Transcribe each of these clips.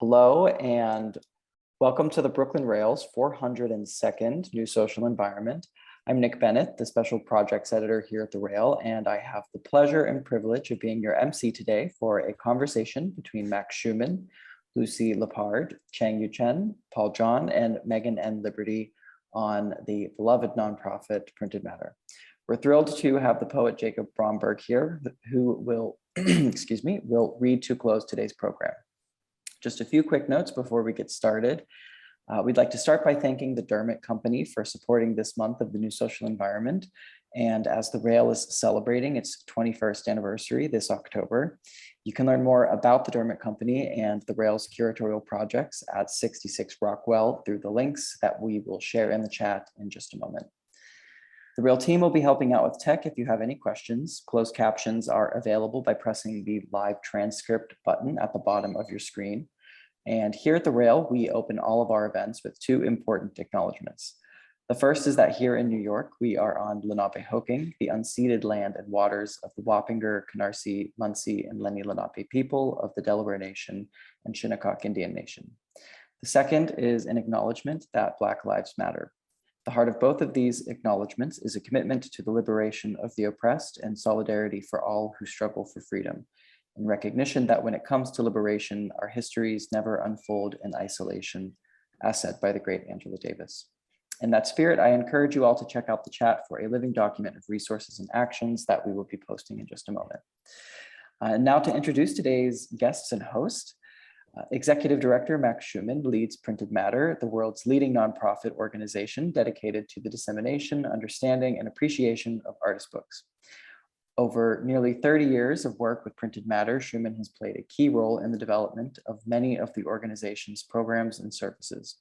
Hello and welcome to the Brooklyn Rail's 402nd New Social Environment. I'm Nick Bennett, the Special Projects Editor here at the Rail, and I have the pleasure and privilege of being your MC today for a conversation between Max Schumann, Lucy Lippard, Chang Yuchen, Paul John, and Megan N. Liberty on the beloved nonprofit Printed Matter. We're thrilled to have the poet Jacob Bromberg here, who will, will read to close today's program. Just a few quick notes before we get started. We'd like to start by thanking the Dermot Company for supporting this month of the New Social Environment. And as the Rail is celebrating its 21st anniversary this October, you can learn more about the Dermot Company and the Rail's curatorial projects at 66 Rockwell through the links that we will share in the chat in just a moment. The Rail team will be helping out with tech if you have any questions. Closed captions are available by pressing the live transcript button at the bottom of your screen. And here at the Rail, we open all of our events with two important acknowledgements. The first is that here in New York, we are on Lenape-Hoking, the unceded land and waters of the Wappinger, Canarsie, Munsee, and Lenni Lenape people of the Delaware Nation and Shinnecock Indian Nation. The second is an acknowledgement that Black Lives Matter. The heart of both of these acknowledgements is a commitment to the liberation of the oppressed and solidarity for all who struggle for freedom, in recognition that when it comes to liberation, our histories never unfold in isolation, as said by the great Angela Davis. In that spirit, I encourage you all to check out the chat for a living document of resources and actions that we will be posting in just a moment. Now to introduce today's guests and host. Executive Director Max Schumann leads Printed Matter, the world's leading nonprofit organization dedicated to the dissemination, understanding, and appreciation of artist books. Over nearly 30 years of work with Printed Matter, Schumann has played a key role in the development of many of the organization's programs and services.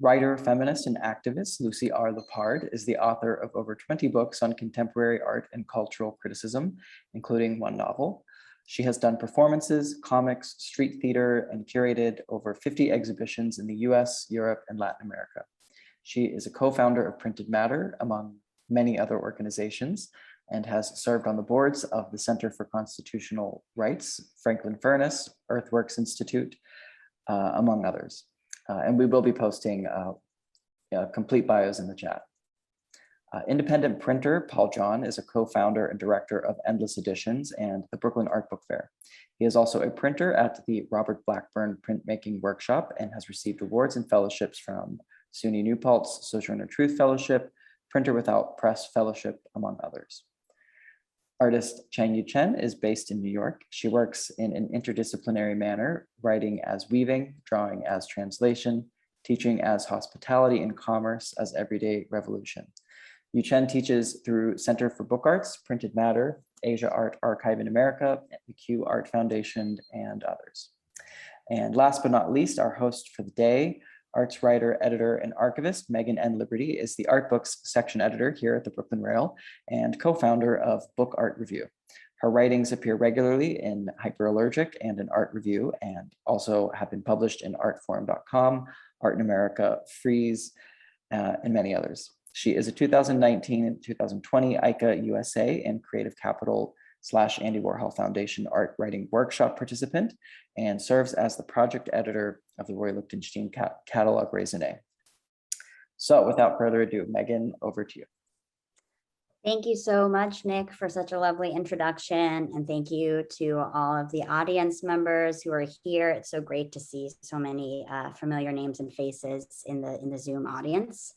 Writer, feminist, and activist Lucy R. Lippard is the author of over 20 books on contemporary art and cultural criticism, including one novel. She has done performances, comics, street theater, and curated over 50 exhibitions in the US, Europe, and Latin America. She is a co-founder of Printed Matter, among many other organizations, and has served on the boards of the Center for Constitutional Rights, Franklin Furnace, Earthworks Institute, among others. And we will be posting complete bios in the chat. Independent printer Paul John is a co-founder and director of Endless Editions and the Brooklyn Art Book Fair. He is also a printer at the Robert Blackburn Printmaking Workshop and has received awards and fellowships from SUNY New Paltz Sojourner Truth Fellowship, Printer Without Press Fellowship, among others. Artist Chang Yuchen is based in New York. She works in an interdisciplinary manner, writing as weaving, drawing as translation, teaching as hospitality and commerce as everyday revolution. Yuchen teaches through Center for Book Arts, Printed Matter, Asia Art Archive in America, the Q Art Foundation, and others. And last but not least, our host for the day, arts writer, editor, and archivist Megan N. Liberty is the art books section editor here at the Brooklyn Rail and co-founder of Book Art Review. Her writings appear regularly in Hyperallergic and in Art Review, and also have been published in artforum.com, Art in America, Freeze, and many others. She is a 2019 and 2020 ICA USA and Creative Capital / Andy Warhol Foundation Art Writing Workshop participant and serves as the project editor of the Roy Lichtenstein catalog Raisonné. So without further ado, Megan, over to you. Thank you so much, Nick, for such a lovely introduction. And thank you to all of the audience members who are here. It's so great to see so many familiar names and faces in the Zoom audience.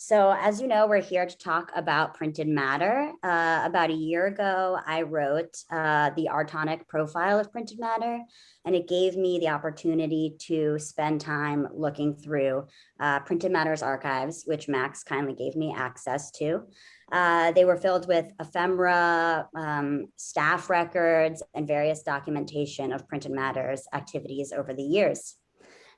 So as you know, we're here to talk about Printed Matter. About a year ago, I wrote the Artonic profile of Printed Matter, and it gave me the opportunity to spend time looking through Printed Matter's archives, which Max kindly gave me access to. They were filled with ephemera, staff records, and various documentation of Printed Matter's activities over the years.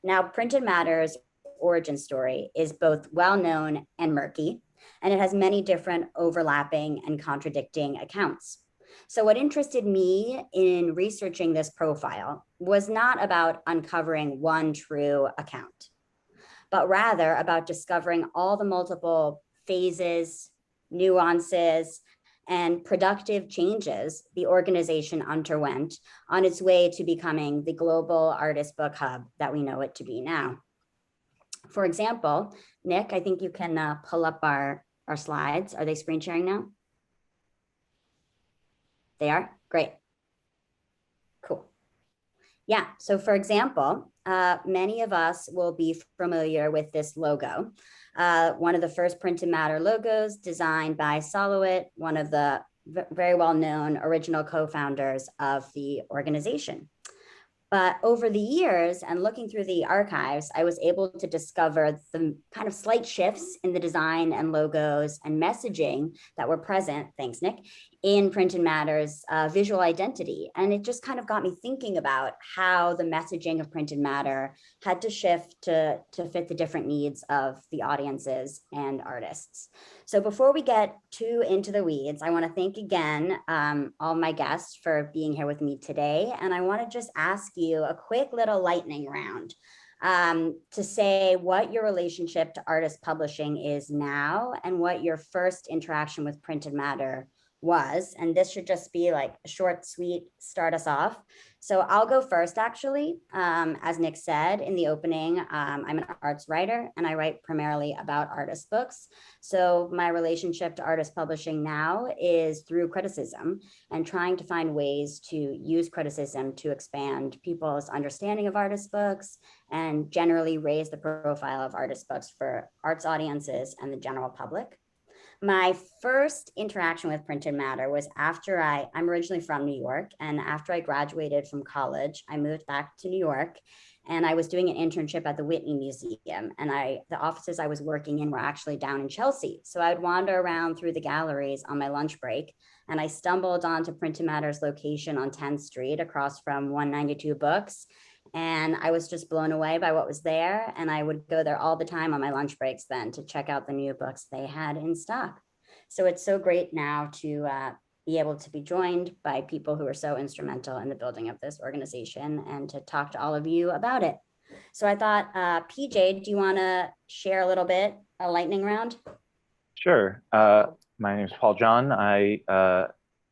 Now, Printed Matter's origin story is both well-known and murky, and it has many different overlapping and contradicting accounts. So what interested me in researching this profile was not about uncovering one true account, but rather about discovering all the multiple phases, nuances, and productive changes the organization underwent on its way to becoming the global artist book hub that we know it to be now. For example, Nick, I think you can pull up our slides. Are they screen sharing now? They are? Great. Cool. Yeah, so for example, many of us will be familiar with this logo. One of the first printed matter logos designed by Solowit, one of the very well-known original co-founders of the organization. But over the years and looking through the archives, I was able to discover the kind of slight shifts in the design and logos and messaging that were present, thanks Nick, in Printed Matter's visual identity. And it just kind of got me thinking about how the messaging of Printed Matter had to shift to fit the different needs of the audiences and artists. So before we get too into the weeds, I want to thank again all my guests for being here with me today. And I want to just ask you a quick little lightning round to say what your relationship to artist publishing is now and what your first interaction with Printed Matter was. And this should just be like a short, sweet, start us off. So I'll go first, actually. As Nick said in the opening, I'm an arts writer and I write primarily about artist books. So my relationship to artist publishing now is through criticism and trying to find ways to use criticism to expand people's understanding of artist books and generally raise the profile of artist books for arts audiences and the general public. My first interaction with Printed Matter was after I'm originally from New York, and after I graduated from college, I moved back to New York and I was doing an internship at the Whitney Museum, and the offices I was working in were actually down in Chelsea. So I would wander around through the galleries on my lunch break, and I stumbled onto Printed Matter's location on 10th Street across from 192 Books. And I was just blown away by what was there. And I would go there all the time on my lunch breaks then to check out the new books they had in stock. So it's so great now to be able to be joined by people who are so instrumental in the building of this organization and to talk to all of you about it. So I thought, PJ, do you want to share a little bit, a lightning round? Sure. My name is Paul John.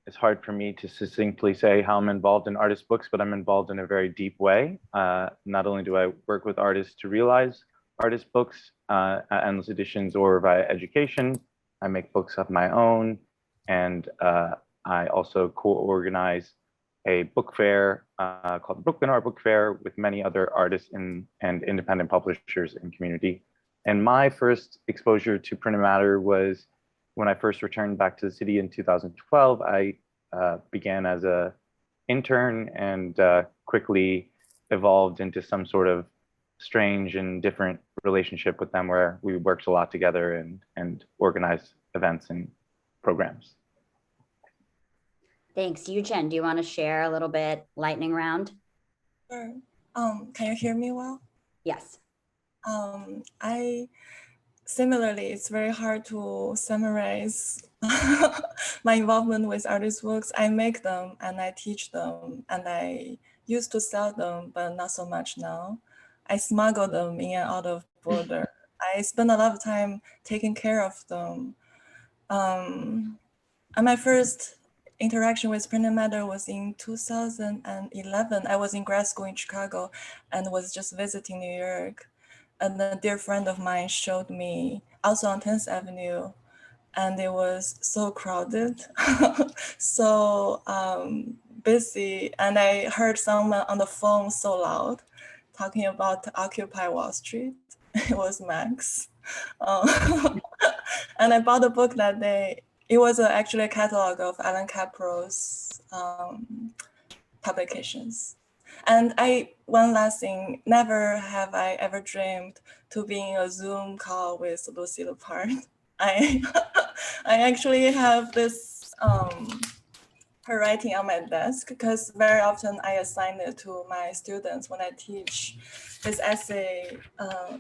It's hard for me to succinctly say how I'm involved in artist books, but I'm involved in a very deep way. Not only do I work with artists to realize artist books at Endless Editions or via education, I make books of my own, and I also co-organize a book fair called the Brooklyn Art Book Fair with many other artists and independent publishers in community. And my first exposure to printed matter was when I first returned back to the city in 2012. I began as an intern and quickly evolved into some sort of strange and different relationship with them where we worked a lot together and organized events and programs. Thanks. Yuchen, do you want to share a little bit lightning round? Sure. Can you hear me well? Yes. Similarly, it's very hard to summarize my involvement with artist books. I make them and I teach them and I used to sell them, but not so much now. I smuggle them in and out of border. I spend a lot of time taking care of them. And my first interaction with printed matter was in 2011. I was in grad school in Chicago and was just visiting New York. And a dear friend of mine showed me also on 10th Avenue, and it was so crowded, so busy. And I heard someone on the phone so loud talking about Occupy Wall Street. It was Max. And I bought the book that day. It was actually a catalog of Alan Capro's publications. And one last thing, never have I ever dreamed to be in a Zoom call with Lucy Lippard. I actually have this, her writing on my desk because very often I assign it to my students when I teach. This essay,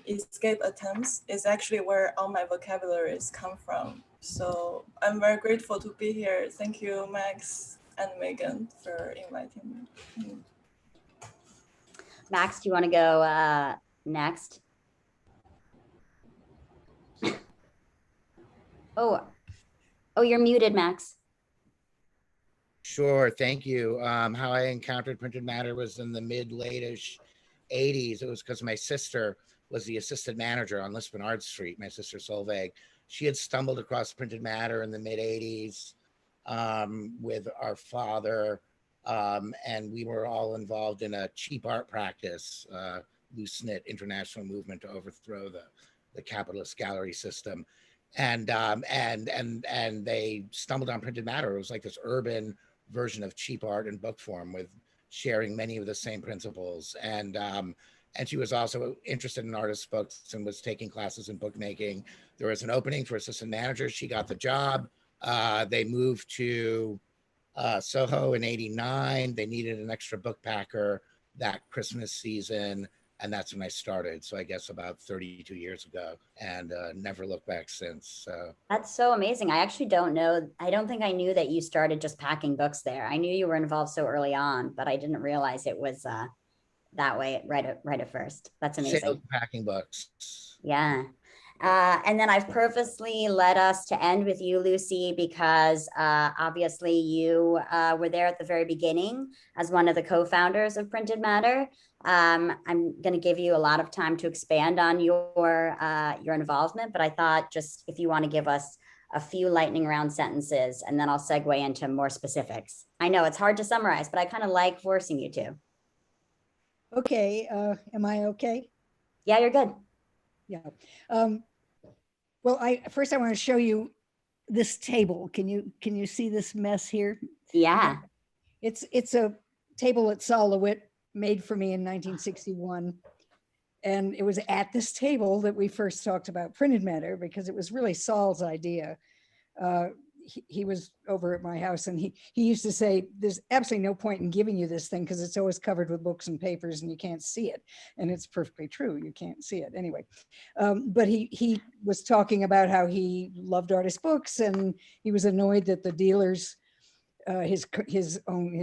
Escape Attempts, is actually where all my vocabularies come from. So I'm very grateful to be here. Thank you, Max and Megan, for inviting me. Max, do you want to go next? Oh, you're muted, Max. Sure, thank you. How I encountered printed matter was in the mid-late-ish 80s. It was because my sister was the assistant manager on Lippard Street, my sister Solveig. She had stumbled across printed matter in the mid-80s with our father, and we were all involved in a cheap art practice, loose-knit international movement to overthrow the capitalist gallery system. And they stumbled on printed matter. It was like this urban version of cheap art in book form, with sharing many of the same principles. And she was also interested in artist books and was taking classes in bookmaking. There was an opening for assistant manager. She got the job. They moved to Soho in '89. They needed an extra book packer that Christmas season. And that's when I started. So I guess about 32 years ago, and never looked back since. So. That's so amazing. I actually don't know. I don't think I knew that you started just packing books there. I knew you were involved so early on, but I didn't realize it was that way right at first. That's amazing. Sales packing books. Yeah. And then I've purposely led us to end with you, Lucy, because obviously you were there at the very beginning as one of the co-founders of Printed Matter. I'm going to give you a lot of time to expand on your involvement, but I thought just if you want to give us a few lightning round sentences, and then I'll segue into more specifics. I know it's hard to summarize, but I kind of like forcing you to. Okay. Am I okay? Yeah, you're good. Yeah. Well, first I want to show you this table. Can you see this mess here? Yeah. It's a table that Saul LeWitt made for me in 1961. And it was at this table that we first talked about printed matter, because it was really Saul's idea. He was over at my house, and he used to say, there's absolutely no point in giving you this thing because it's always covered with books and papers and you can't see it. And it's perfectly true. You can't see it anyway. But he was talking about how he loved artist books, and he was annoyed that the dealers, his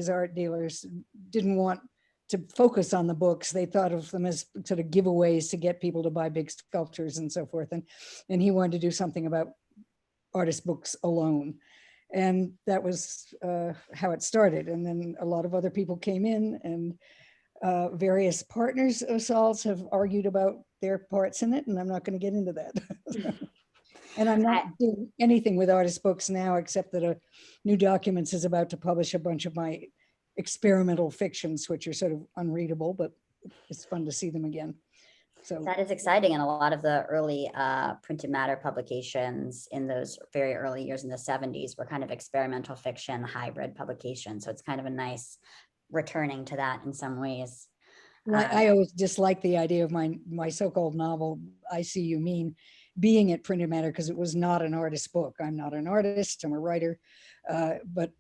art dealers, didn't want to focus on the books. They thought of them as sort of giveaways to get people to buy big sculptures and so forth. And he wanted to do something about artist books alone. And that was how it started. And then a lot of other people came in, and various partners of Saul's have argued about their parts in it. And I'm not going to get into that. And I'm not doing anything with artist books now, except that New Documents is about to publish a bunch of my experimental fictions, which are sort of unreadable, but it's fun to see them again. So that is exciting. And a lot of the early printed matter publications in those very early years in the 70s were kind of experimental fiction, hybrid publications. So it's kind of a nice returning to that in some ways. I always disliked the idea of my so-called novel, I See You Mean, being at printed matter, because it was not an artist book. I'm not an artist, I'm a writer. But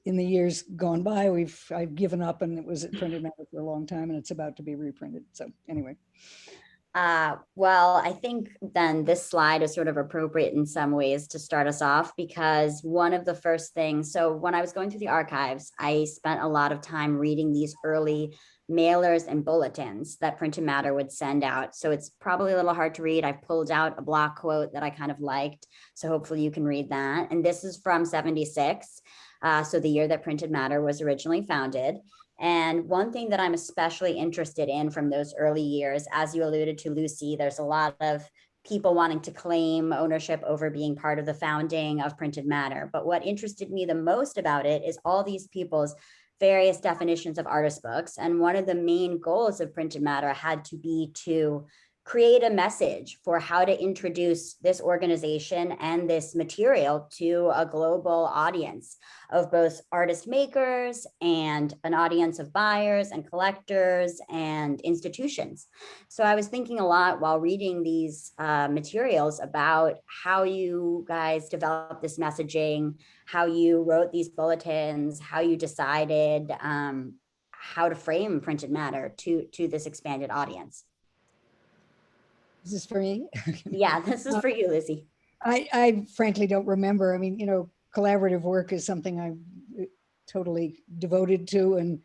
in the years gone by, I've given up, and it was at printed matter for a long time, and it's about to be reprinted. So anyway. Well, I think then this slide is sort of appropriate in some ways to start us off, because one of the first things, so when I was going through the archives, I spent a lot of time reading these early mailers and bulletins that Printed Matter would send out. So it's probably a little hard to read. I've pulled out a block quote that I kind of liked. So hopefully you can read that. And this is from '76. So the year that Printed Matter was originally founded. And one thing that I'm especially interested in from those early years, as you alluded to, Lucy, there's a lot of people wanting to claim ownership over being part of the founding of Printed Matter. But what interested me the most about it is all these people's various definitions of artist books. And one of the main goals of Printed Matter had to be to create a message for how to introduce this organization and this material to a global audience of both artist makers and an audience of buyers and collectors and institutions. So I was thinking a lot while reading these materials about how you guys developed this messaging, how you wrote these bulletins, how you decided how to frame Printed Matter to this expanded audience. Is this for me? Yeah, this is for you, Lizzie. I frankly don't remember. I mean, you know, collaborative work is something I'm totally devoted to, and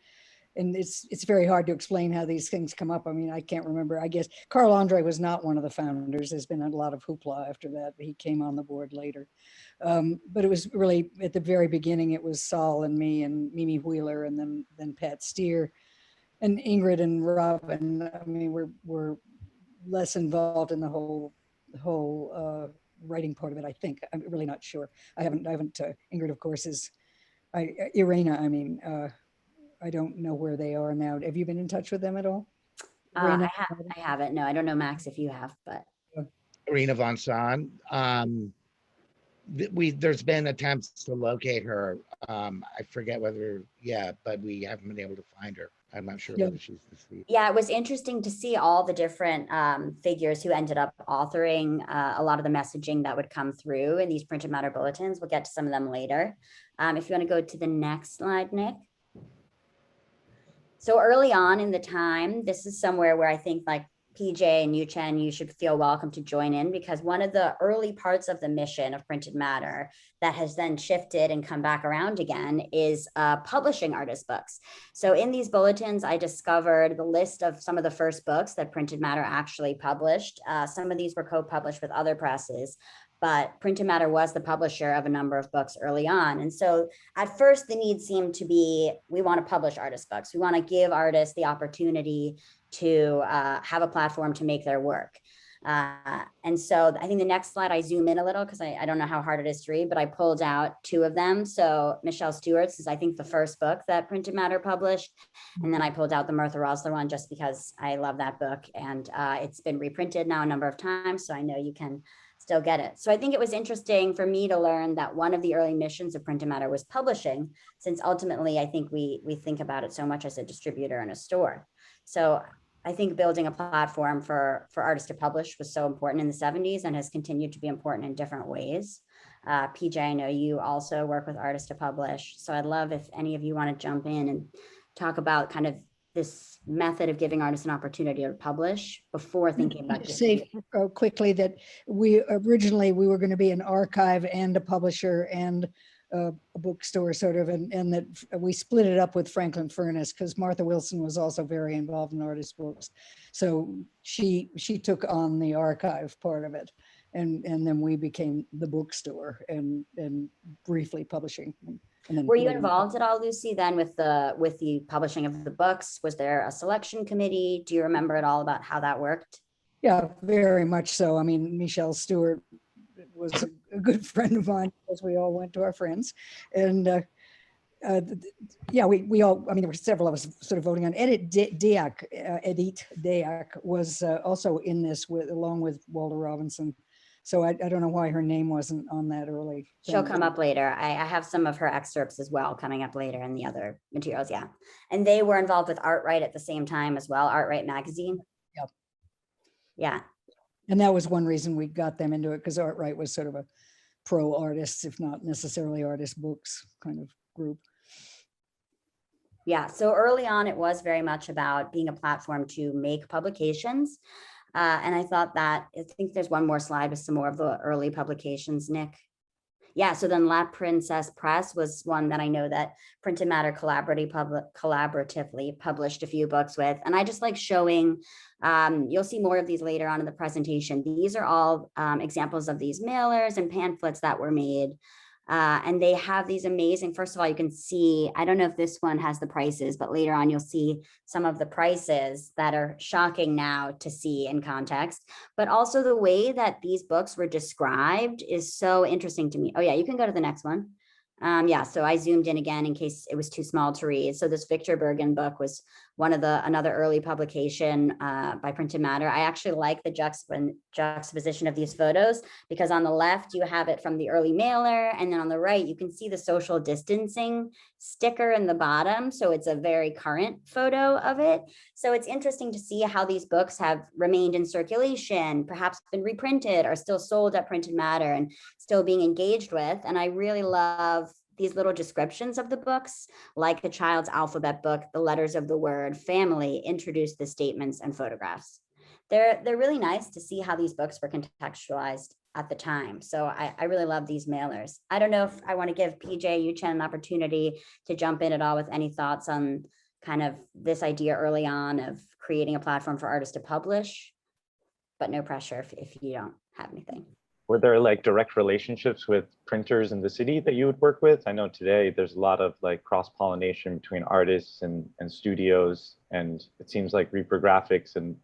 and it's very hard to explain how these things come up. I mean, I can't remember. I guess Carl Andre was not one of the founders. There's been a lot of hoopla after that. He came on the board later. But it was really at the very beginning, it was Saul and me and Mimi Wheeler, and then Pat Steer and Ingrid and Robin. I mean, we're less involved in the whole writing part of it, I think. I'm really not sure. I haven't, Ingrid, of course, is, Irena, I mean, I don't know where they are now. Have you been in touch with them at all? I haven't. No, I don't know, Max, if you have, but. Irina von Sahn. There's been attempts to locate her. I forget whether, but we haven't been able to find her. I'm not sure whether she's deceased. Yeah, it was interesting to see all the different figures who ended up authoring a lot of the messaging that would come through in these printed matter bulletins. We'll get to some of them later. If you want to go to the next slide, Nick. So early on in the time, this is somewhere where I think like PJ and Yuchen, you should feel welcome to join in, because one of the early parts of the mission of printed matter that has then shifted and come back around again is publishing artist books. So in these bulletins, I discovered the list of some of the first books that printed matter actually published. Some of these were co-published with other presses, but printed matter was the publisher of a number of books early on. And so at first the need seemed to be, we want to publish artist books. We want to give artists the opportunity to have a platform to make their work. And so I think the next slide, I zoom in a little because I don't know how hard it is to read, but I pulled out two of them. So Michelle Stewart's is, I think, the first book that printed matter published. And then I pulled out the Martha Rosler one just because I love that book. And it's been reprinted now a number of times, so I know you can still get it. So I think it was interesting for me to learn that one of the early missions of printed matter was publishing, since ultimately I think we think about it so much as a distributor and a store. So I think building a platform for artists to publish was so important in the 70s and has continued to be important in different ways. PJ, I know you also work with artists to publish. So I'd love if any of you want to jump in and talk about kind of this method of giving artists an opportunity to publish before thinking about just say quickly that we were going to be an archive and a publisher and a bookstore sort of, and that we split it up with Franklin Furness because Martha Wilson was also very involved in artist books. So she took on the archive part of it. And then we became the bookstore and briefly publishing. And then were you involved at all, Lucy, then with the publishing of the books? Was there a selection committee? Do you remember at all about how that worked? Yeah, very much so. I mean, Michelle Stewart was a good friend of mine, as we all went to our friends. And we all, I mean, there were several of us sort of voting on. Edith Deak was also in this along with Walter Robinson. So I don't know why her name wasn't on that early. She'll come up later. I have some of her excerpts as well coming up later in the other materials. Yeah. And they were involved with ArtRight at the same time as well, ArtRight magazine. Yep. Yeah. And that was one reason we got them into it, because ArtRight was sort of a pro artists, if not necessarily artist books kind of group. Yeah. So early on, it was very much about being a platform to make publications. And I thought that, I think there's one more slide with some more of the early publications, Nick. Yeah, so then La Princesse Press was one that I know that Printed Matter collaboratively published a few books with. And I just like showing, you'll see more of these later on in the presentation. These are all examples of these mailers and pamphlets that were made. And they have these amazing, first of all, you can see, I don't know if this one has the prices, but later on you'll see some of the prices that are shocking now to see in context, but also the way that these books were described is so interesting to me. Oh yeah, you can go to the next one. Yeah, so I zoomed in again in case it was too small to read. So this Victor Bergen book was another early publication by Printed Matter. I actually like the juxtaposition of these photos because on the left you have it from the early mailer, and then on the right you can see the social distancing sticker in the bottom. So it's a very current photo of it. So it's interesting to see how these books have remained in circulation, perhaps been reprinted, are still sold at Printed Matter and still being engaged with. And I really love these little descriptions of the books, like the child's alphabet book, the letters of the word, family, introduce the statements and photographs. They're really nice to see how these books were contextualized at the time. So I really love these mailers. I don't know if I want to give PJ Yuchen an opportunity to jump in at all with any thoughts on kind of this idea early on of creating a platform for artists to publish, but no pressure if you don't have anything. Were there like direct relationships with printers in the city that you would work with? I know today there's a lot of like cross-pollination between artists and studios, and it seems like reprographics and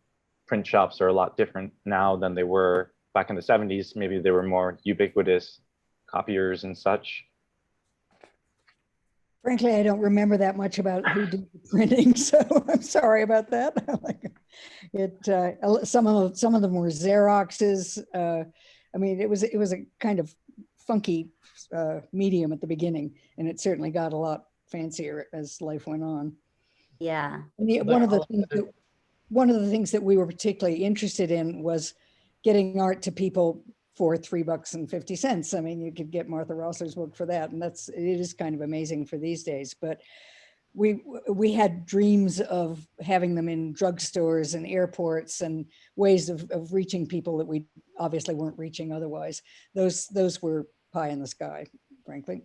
print shops are a lot different now than they were back in the 70s. Maybe they were more ubiquitous copiers and such. Frankly, I don't remember that much about who did the printing, so I'm sorry about that. Some of them were Xeroxes. I mean, it was a kind of funky medium at the beginning, and it certainly got a lot fancier as life went on. Yeah. And one of the things that we were particularly interested in was getting art to people for $3.50. I mean, you could get Martha Rosler's book for that, and it is kind of amazing for these days. But we had dreams of having them in drugstores and airports and ways of reaching people that we obviously weren't reaching otherwise. Those were pie in the sky, frankly.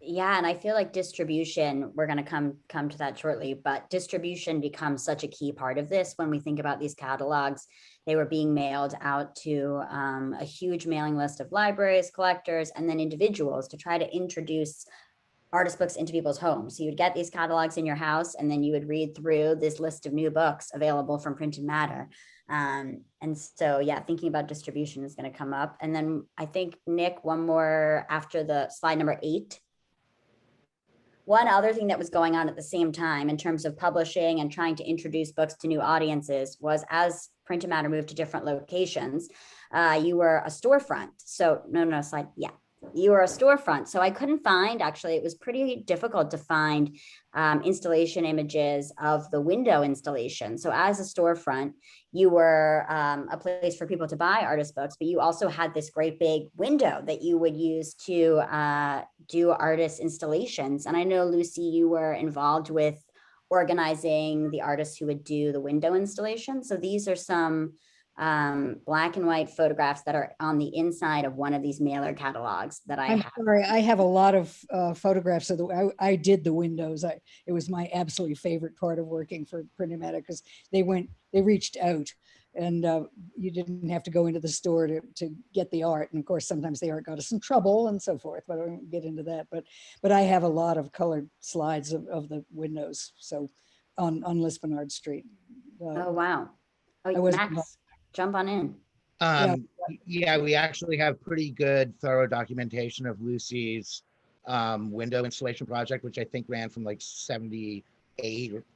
Yeah, and I feel like distribution, we're going to come to that shortly, but distribution becomes such a key part of this. When we think about these catalogs, they were being mailed out to a huge mailing list of libraries, collectors, and then individuals to try to introduce artist books into people's homes. So you'd get these catalogs in your house, and then you would read through this list of new books available from Printed Matter. And so, yeah, thinking about distribution is going to come up. And then I think, Nick, one more after the slide number 8. One other thing that was going on at the same time in terms of publishing and trying to introduce books to new audiences was, as Printed Matter moved to different locations, you were a storefront. So slide. Yeah. You were a storefront. So I couldn't find, actually, it was pretty difficult to find installation images of the window installation. So as a storefront, you were a place for people to buy artist books, but you also had this great big window that you would use to do artist installations. And I know, Lucy, you were involved with organizing the artists who would do the window installation. So these are some black and white photographs that are on the inside of one of these mailer catalogs that I'm sorry, I have a lot of photographs of I did the windows. It was my absolutely favorite part of working for Printed Matter, because they reached out, and you didn't have to go into the store to get the art. And of course, sometimes the art got us in trouble and so forth, but I won't get into that. But I have a lot of colored slides of the windows. So on Lippard Street. Oh, wow. Oh, Max, jump on in. Yeah, we actually have pretty good, thorough documentation of Lucy's window installation project, which I think ran from like 78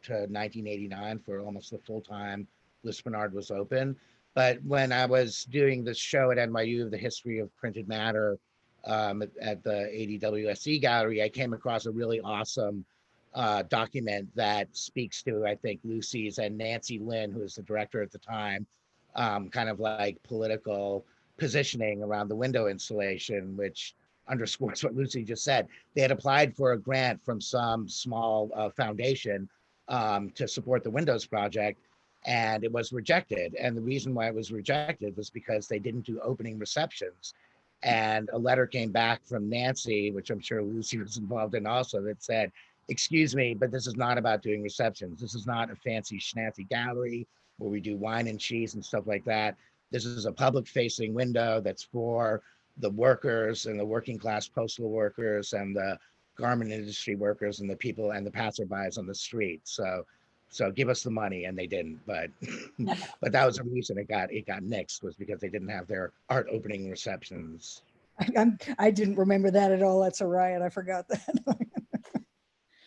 to 1989 for almost the full time Lippard was open. But when I was doing this show at NYU of the history of Printed Matter at the ADWSC gallery, I came across a really awesome document that speaks to, I think, Lucy's and Nancy Lynn, who was the director at the time, kind of like political positioning around the window installation, which underscores what Lucy just said. They had applied for a grant from some small foundation to support the Windows project, and it was rejected. And the reason why it was rejected was because they didn't do opening receptions. And a letter came back from Nancy, which I'm sure Lucy was involved in also, that said, excuse me, but this is not about doing receptions. This is not a fancy schnazzy gallery where we do wine and cheese and stuff like that. This is a public facing window that's for the workers and the working class postal workers and the garment industry workers and the people and the passerbys on the street. So give us the money, and they didn't. But but that was the reason it got nixed, was because they didn't have their art opening receptions. I didn't remember that at all. That's a riot. I forgot that.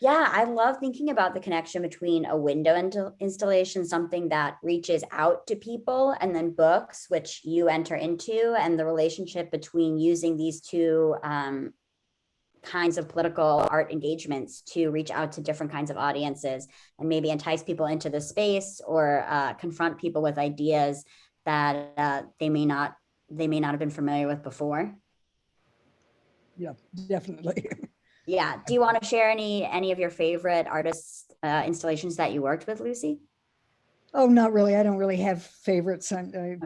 Yeah, I love thinking about the connection between a window installation, something that reaches out to people, and then books, which you enter into, and the relationship between using these two kinds of political art engagements to reach out to different kinds of audiences and maybe entice people into the space, or confront people with ideas that they may not have been familiar with before. Yeah, definitely. Yeah. Do you want to share any of your favorite artists installations that you worked with, Lucy? Oh, not really. I don't really have favorites. Okay.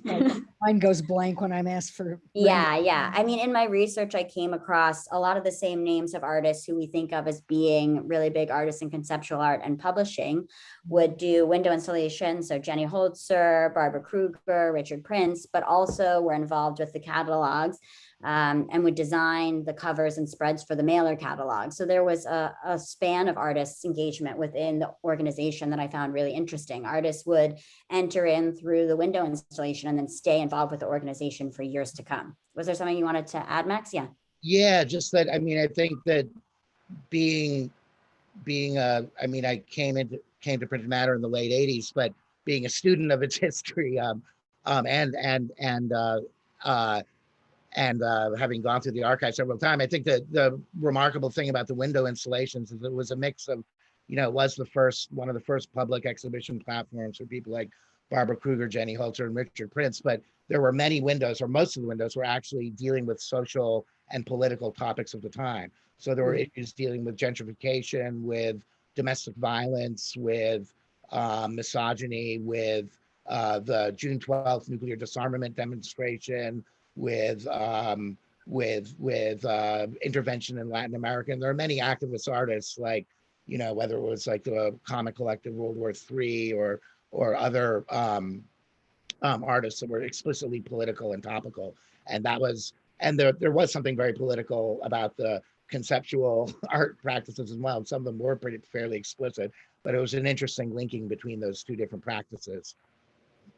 Mine goes blank when I'm asked for. Yeah. I mean, in my research, I came across a lot of the same names of artists who we think of as being really big artists in conceptual art and publishing would do window installations. So Jenny Holzer, Barbara Kruger, Richard Prince, but also were involved with the catalogs and would design the covers and spreads for the mailer catalog. So there was a span of artists' engagement within the organization that I found really interesting. Artists would enter in through the window installation and then stay involved with the organization for years to come. Was there something you wanted to add, Max? Yeah. Yeah, just that, I mean, I think that being I mean, I came to printed matter in the late 80s, but being a student of its history, and having gone through the archive several times, I think that the remarkable thing about the window installations is it was a mix of, you know, it was one of the first public exhibition platforms for people like Barbara Kruger, Jenny Holzer, and Richard Prince. But there were many windows, or most of the windows were actually dealing with social and political topics of the time. So there were issues dealing with gentrification, with domestic violence, with misogyny, with the June 12th nuclear disarmament demonstration, with intervention in Latin America. And there are many activist artists, like, you know, whether it was like the comic collective World War III or other artists that were explicitly political and topical. And that was, and there was something very political about the conceptual art practices as well. Some of them were fairly explicit, but it was an interesting linking between those two different practices.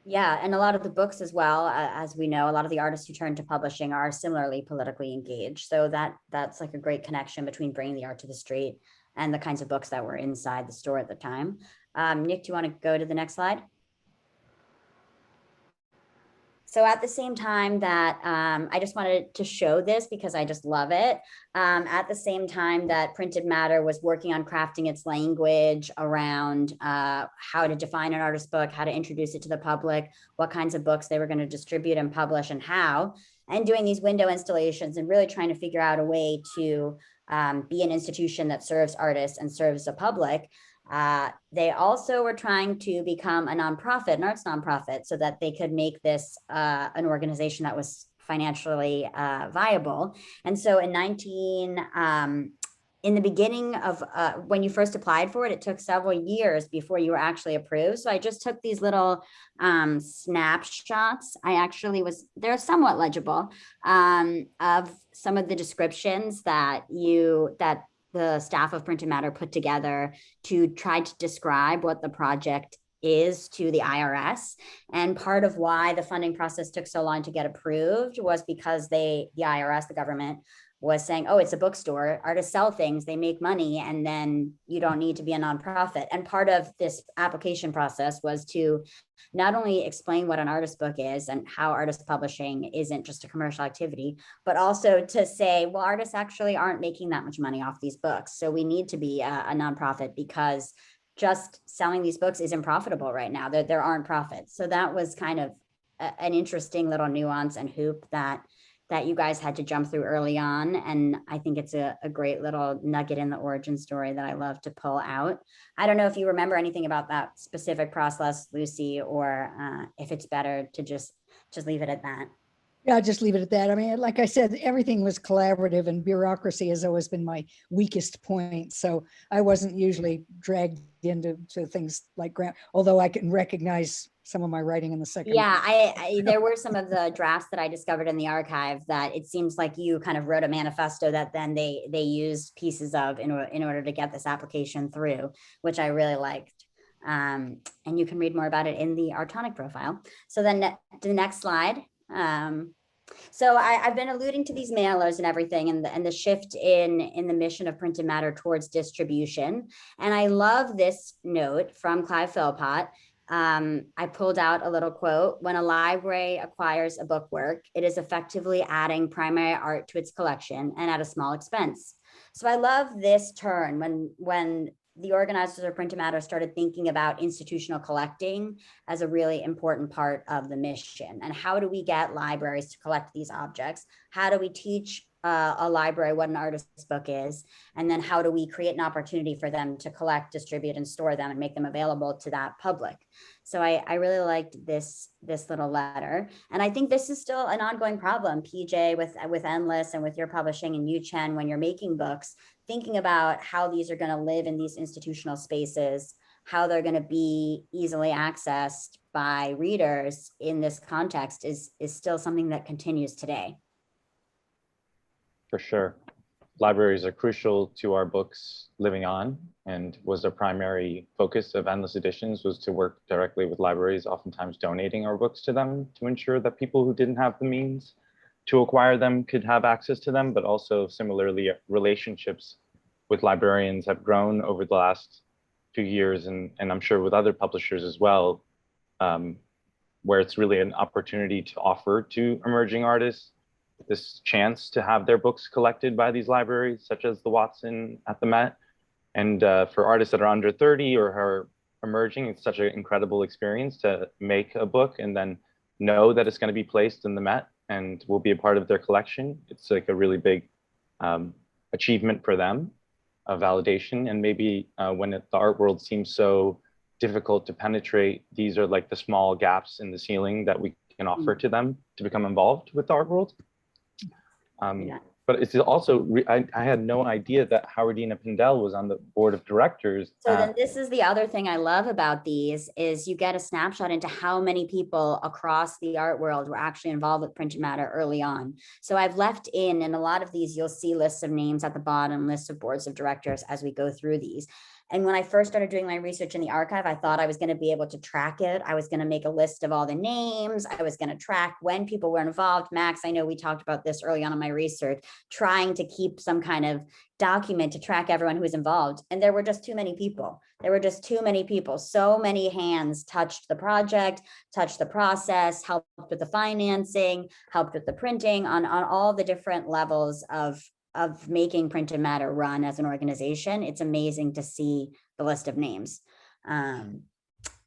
Yeah, and a lot of the books as well, as we know, a lot of the artists who turn to publishing are similarly politically engaged. So that's like a great connection between bringing the art to the street and the kinds of books that were inside the store at the time. Nick, do you want to go to the next slide? So at the same time that I just wanted to show this because I just love it. At the same time that Printed Matter was working on crafting its language around how to define an artist book, how to introduce it to the public, what kinds of books they were going to distribute and publish and how, and doing these window installations and really trying to figure out a way to be an institution that serves artists and serves the public. They also were trying to become a nonprofit, an arts nonprofit, so that they could make this an organization that was financially viable. And so in the beginning of when you first applied for it, it took several years before you were actually approved. So I just took these little snapshots. They're somewhat legible of some of the descriptions that the staff of Printed Matter put together to try to describe what the project is to the IRS. And part of why the funding process took so long to get approved was because the IRS, the government, was saying, oh, it's a bookstore, artists sell things, they make money, and then you don't need to be a nonprofit. And part of this application process was to not only explain what an artist book is and how artist publishing isn't just a commercial activity, but also to say, well, artists actually aren't making that much money off these books. So we need to be a nonprofit because just selling these books isn't profitable right now. There aren't profits. So that was kind of an interesting little nuance and hoop that you guys had to jump through early on. And I think it's a great little nugget in the origin story that I love to pull out. I don't know if you remember anything about that specific process, Lucy, or if it's better to just leave it at that. Yeah, just leave it at that. I mean, like I said, everything was collaborative and bureaucracy has always been my weakest point. So I wasn't usually dragged into things like grant, although I can recognize some of my writing in the second. Yeah, I there were some of the drafts that I discovered in the archive that it seems like you kind of wrote a manifesto that then they used pieces of in order to get this application through, which I really liked. And you can read more about it in the Artonic profile. So then the next slide. So I've been alluding to these mailers and everything and the shift in the mission of Printed Matter towards distribution. And I love this note from Clive Philpott. I pulled out a little quote. When a library acquires a book work, it is effectively adding primary art to its collection and at a small expense. So I love this turn when the organizers of Printed Matter started thinking about institutional collecting as a really important part of the mission. And how do we get libraries to collect these objects? How do we teach a library, what an artist's book is, and then how do we create an opportunity for them to collect, distribute, and store them and make them available to that public. So I really liked this little letter. And I think this is still an ongoing problem, PJ, with Endless and with your publishing and Yuchen, when you're making books, thinking about how these are going to live in these institutional spaces, how they're going to be easily accessed by readers in this context is still something that continues today. For sure. Libraries are crucial to our books living on, and was a primary focus of Endless Editions was to work directly with libraries, oftentimes donating our books to them to ensure that people who didn't have the means to acquire them could have access to them, but also similarly relationships with librarians have grown over the last few years, and I'm sure with other publishers as well, where it's really an opportunity to offer to emerging artists this chance to have their books collected by these libraries, such as the Watson at the Met. And for artists that are under 30 or are emerging, it's such an incredible experience to make a book and then know that it's going to be placed in the Met and will be a part of their collection. It's like a really big achievement for them, a validation. And maybe when the art world seems so difficult to penetrate, these are like the small gaps in the ceiling that we can offer to them to become involved with the art world. But it's also, I had no idea that Howardina Pindell was on the board of directors. So then this is the other thing I love about these is you get a snapshot into how many people across the art world were actually involved with printed matter early on. So I've left in a lot of these, you'll see lists of names at the bottom, lists of boards of directors as we go through these. And when I first started doing my research in the archive, I thought I was going to be able to track it. I was going to make a list of all the names. I was going to track when people were involved. Max, I know we talked about this early on in my research, trying to keep some kind of document to track everyone who was involved. And there were just too many people. There were just too many people. So many hands touched the project, touched the process, helped with the financing, helped with the printing on all the different levels of making printed matter run as an organization. It's amazing to see the list of names.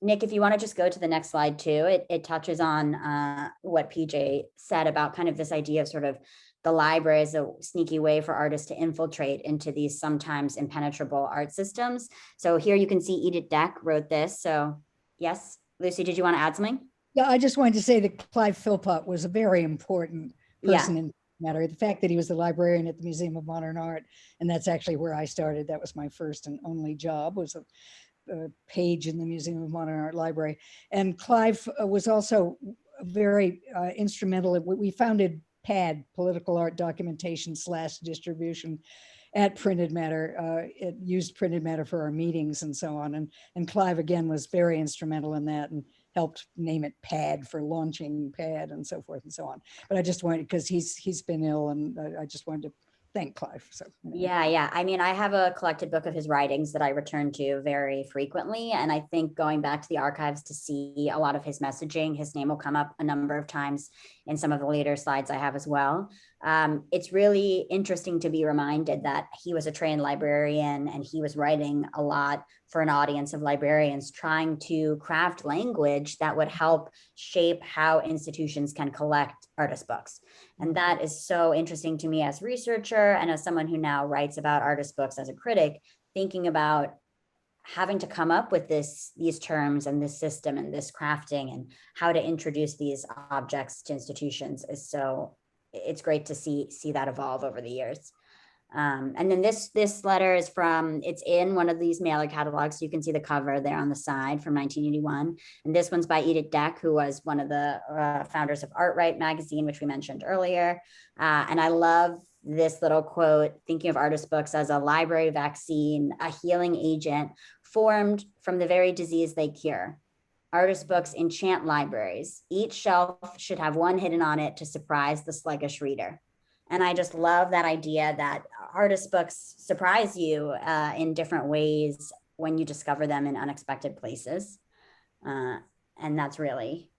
Nick, if you want to just go to the next slide too, it touches on what PJ said about kind of this idea of sort of the library as a sneaky way for artists to infiltrate into these sometimes impenetrable art systems. So here you can see Edith Deck wrote this. So yes, Lucy, did you want to add something? Yeah, I just wanted to say that Clive Philpott was a very important person in matter. The fact that he was the librarian at the Museum of Modern Art, and that's actually where I started. That was my first and only job, was a page in the Museum of Modern Art Library. And Clive was also very instrumental. We founded PAD, Political Art Documentation / Distribution, at Printed Matter. It used Printed Matter for our meetings and so on. And Clive, again, was very instrumental in that and helped name it PAD for launching PAD and so forth and so on. But I just wanted, because he's been ill, and I just wanted to thank Clive. So yeah. I mean, I have a collected book of his writings that I return to very frequently. And I think going back to the archives to see a lot of his messaging, his name will come up a number of times in some of the later slides I have as well. It's really interesting to be reminded that he was a trained librarian and he was writing a lot for an audience of librarians, trying to craft language that would help shape how institutions can collect artist books. And that is so interesting to me as a researcher and as someone who now writes about artist books as a critic, thinking about having to come up with these terms and this system and this crafting and how to introduce these objects to institutions is so, it's great to see that evolve over the years. And then this letter is it's in one of these mailer catalogs. You can see the cover there on the side from 1981. And this one's by Edith Deck, who was one of the founders of Art Right magazine, which we mentioned earlier. And I love this little quote, thinking of artist books as a library vaccine, a healing agent formed from the very disease they cure. Artist books enchant libraries. Each shelf should have one hidden on it to surprise the sluggish reader. And I just love that idea that artist books surprise you in different ways when you discover them in unexpected places. And that's really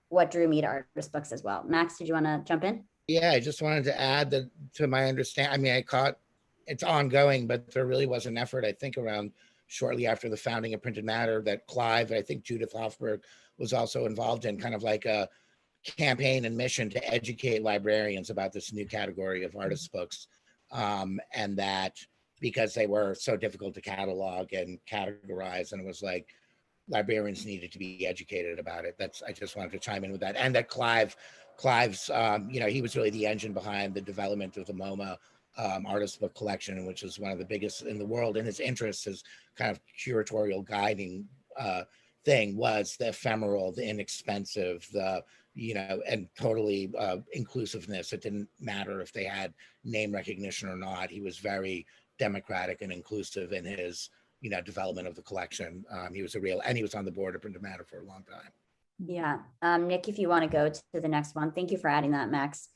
what drew me to artist books as well. Max, did you want to jump in? Yeah, I just wanted to add that to my understanding. I mean, I caught it's ongoing, but there really was an effort, I think, around shortly after the founding of Printed Matter that Clive, I think Judith Hofberg was also involved in, kind of like a campaign and mission to educate librarians about this new category of artist books, and that because they were so difficult to catalog and categorize, and it was like librarians needed to be educated about it. I just wanted to chime in with that. And that Clive's, he was really the engine behind the development of the MoMA artist book collection, which is one of the biggest in the world. And his interest, his kind of curatorial guiding thing was the ephemeral, the inexpensive, and totally inclusiveness. It didn't matter if they had name recognition or not. He was very democratic and inclusive in his, development of the collection. He was and he was on the board of Printed Matter for a long time. Yeah. Nick, if you want to go to the next one, thank you for adding that, Max.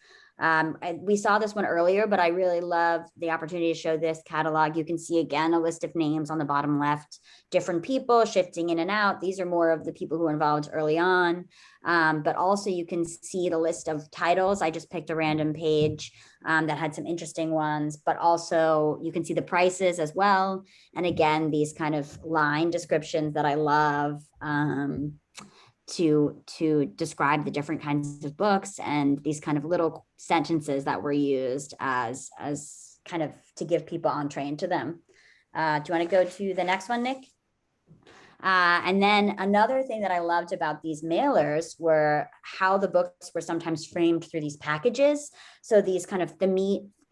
We saw this one earlier, but I really love the opportunity to show this catalog. You can see again a list of names on the bottom left, different people shifting in and out. These are more of the people who were involved early on, but also you can see the list of titles. I just picked a random page that had some interesting ones, but also you can see the prices as well. And again, these kind of line descriptions that I love, to describe the different kinds of books, and these kind of little sentences that were used as kind of to give people entree into them. Do you want to go to the next one, Nick? And then another thing that I loved about these mailers were how the books were sometimes framed through these packages. So these kind of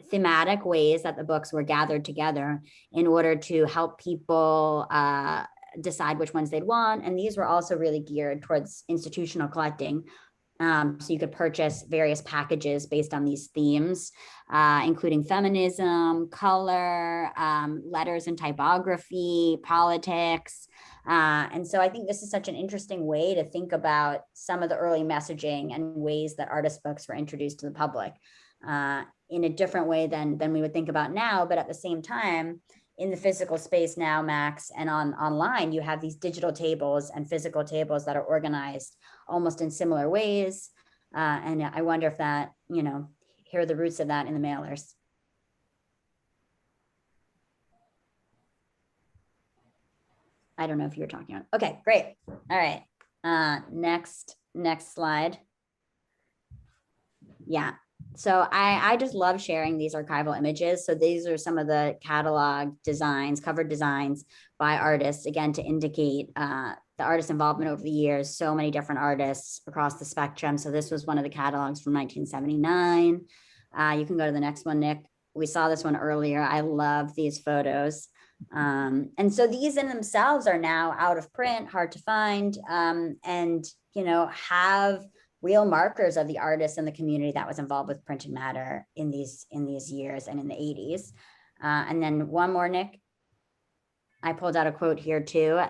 thematic ways that the books were gathered together in order to help people decide which ones they'd want. And these were also really geared towards institutional collecting. So you could purchase various packages based on these themes, including feminism, color, letters and typography, politics. And so I think this is such an interesting way to think about some of the early messaging and ways that artist books were introduced to the public in a different way than we would think about now. But at the same time, in the physical space now, Max, and online, you have these digital tables and physical tables that are organized almost in similar ways. And I wonder if that, here are the roots of that in the mailers. I don't know if you were talking about. Okay, great. All right. Next slide. Yeah. So I just love sharing these archival images. So these are some of the catalog designs, cover designs by artists, again, to indicate the artist involvement over the years, so many different artists across the spectrum. So this was one of the catalogs from 1979. You can go to the next one, Nick. We saw this one earlier. I love these photos. And so these in themselves are now out of print, hard to find, and, have real markers of the artists and the community that was involved with printed matter in these years and in the 80s. And then one more, Nick. I pulled out a quote here too.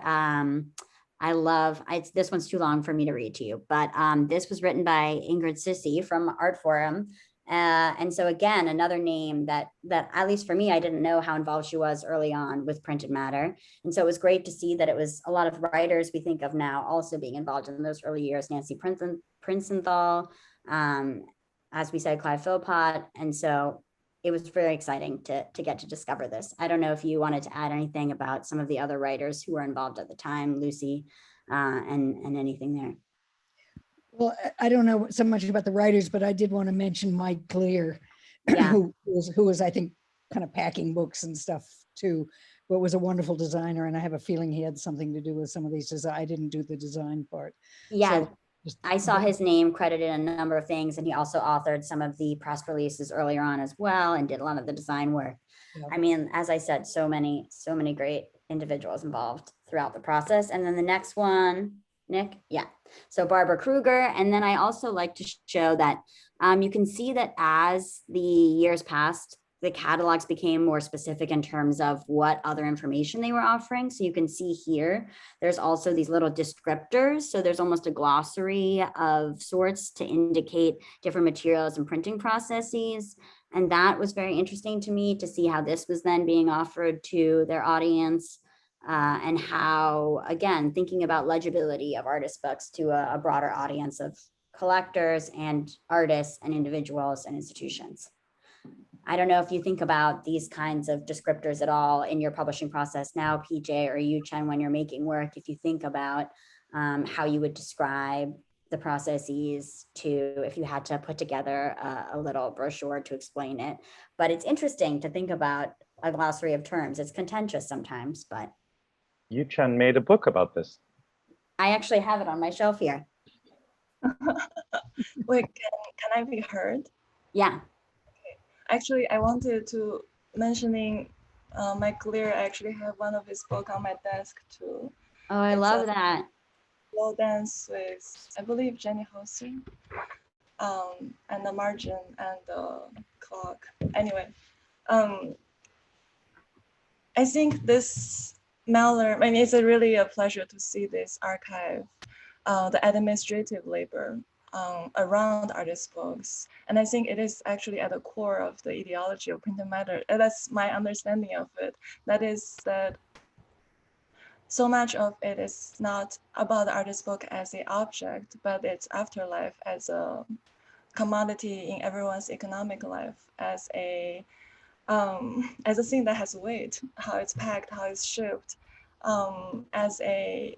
This one's too long for me to read to you, but this was written by Ingrid Sissy from Art Forum. And so again, another name that at least for me, I didn't know how involved she was early on with printed matter. And so it was great to see that it was a lot of writers we think of now also being involved in those early years, Nancy Princenthal, as we said, Clive Philpott. And so it was very exciting to get to discover this. I don't know if you wanted to add anything about some of the other writers who were involved at the time, Lucy, and anything there. Well, I don't know so much about the writers, but I did want to mention Mike Clear, Yeah. who was, I think, kind of packing books and stuff too, but was a wonderful designer. And I have a feeling he had something to do with some of these designs. I didn't do the design part. Yeah, So I saw his name credited in a number of things, and he also authored some of the press releases earlier on as well, and did a lot of the design work. Yeah. I mean, as I said, so many great individuals involved throughout the process. And then the next one, Nick, yeah. So Barbara Kruger. And then I also like to show that you can see that as the years passed, the catalogs became more specific in terms of what other information they were offering. So you can see here, there's also these little descriptors. So there's almost a glossary of sorts to indicate different materials and printing processes. And that was very interesting to me to see how this was then being offered to their audience. And how, again, thinking about legibility of artist books to a broader audience of collectors and artists and individuals and institutions. I don't know if you think about these kinds of descriptors at all in your publishing process now, PJ or Yuchen, when you're making work, if you think about how you would describe the processes to, if you had to put together a little brochure to explain it. But it's interesting to think about a glossary of terms. It's contentious sometimes, but. Yuchen made a book about this. I actually have it on my shelf here. Wait, can I be heard? Yeah. Actually, I wanted to mentioning my career. I actually have one of his book on my desk too. Oh, I love that. Slow Dance with, I believe, Jenny Holzer, and the margin and the clock. Anyway, I think this Mallard, I mean, it's really a pleasure to see this archive, the administrative labor around artist books. And I think it is actually at the core of the ideology of printed matter. And that's my understanding of it. That is that so much of it is not about the artist book as an object, but its afterlife as a commodity in everyone's economic life, as a thing that has weight, how it's packed, how it's shipped, as a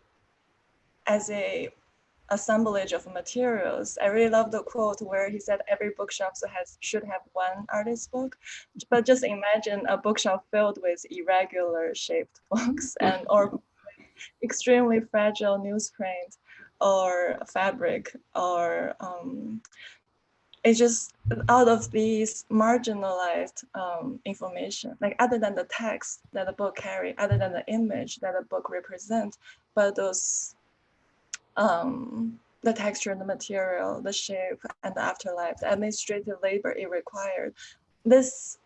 assemblage of materials. I really love the quote where he said every bookshelf should have one artist book, but just imagine a bookshelf filled with irregular shaped books or extremely fragile newsprint or fabric, or it's just out of these marginalized information, like other than the text that the book carry, other than the image that the book represents, but those the texture, the material, the shape, and the afterlife, the administrative labor it required. This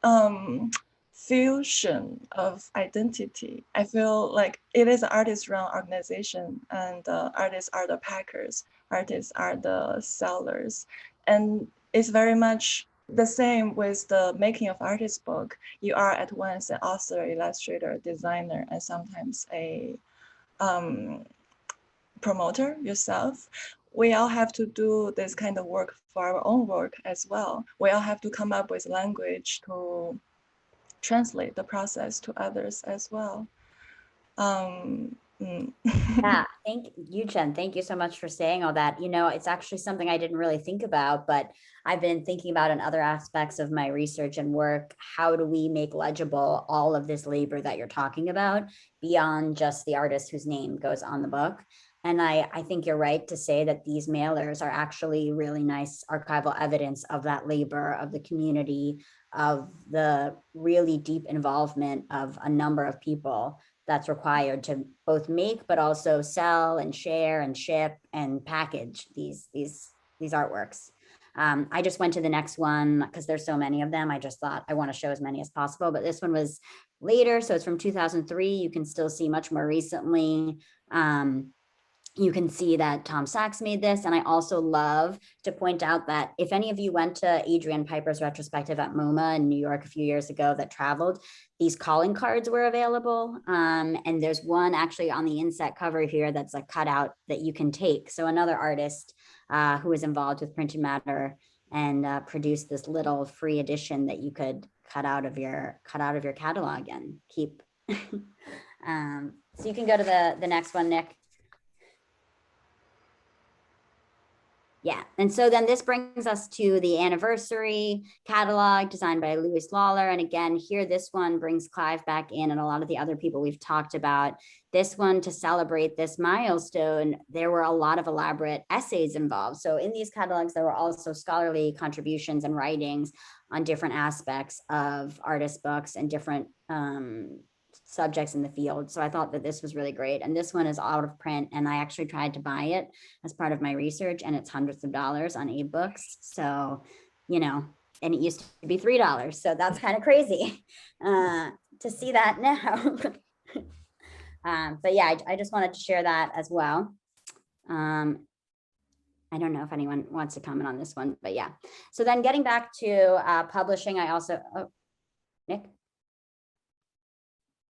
fusion of identity, I feel like it is an artist-run organization, and artists are the packers, artists are the sellers. And it's very much the same with the making of artist book. You are at once an author, illustrator, designer, and sometimes a promoter yourself. We all have to do this kind of work for our own work as well. We all have to come up with language to translate the process to others as well. Yeah, thank you, Chen. Thank you so much for saying all that. You know, it's actually something I didn't really think about, but I've been thinking about in other aspects of my research and work. How do we make legible all of this labor that you're talking about beyond just the artist whose name goes on the book? And I think you're right to say that these mailers are actually really nice archival evidence of that labor, of the community, of the really deep involvement of a number of people that's required to both make, but also sell and share and ship and package these artworks. I just went to the next one because there's so many of them. I just thought I want to show as many as possible, but this one was later. So it's from 2003. You can still see much more recently. You can see that Tom Sachs made this. And I also love to point out that if any of you went to Adrienne Piper's retrospective at MoMA in New York a few years ago that traveled, these calling cards were available. And there's one actually on the inset cover here that's a cutout that you can take. So another artist who was involved with printed matter and produced this little free edition that you could cut out of your catalog and keep. So you can go to the next one, Nick. Yeah, and so then this brings us to the anniversary catalog designed by Louis Lawler. And again, here, this one brings Clive back in and a lot of the other people we've talked about. This one, to celebrate this milestone, there were a lot of elaborate essays involved. So in these catalogs, there were also scholarly contributions and writings on different aspects of artist books and different subjects in the field. So I thought that this was really great. And this one is out of print, and I actually tried to buy it as part of my research, and it's hundreds of dollars on eBooks. So, you know, and it used to be $3. So that's kind of crazy to see that now. But yeah, I just wanted to share that as well. I don't know if anyone wants to comment on this one, but yeah. So then getting back to publishing, I also, oh, Nick?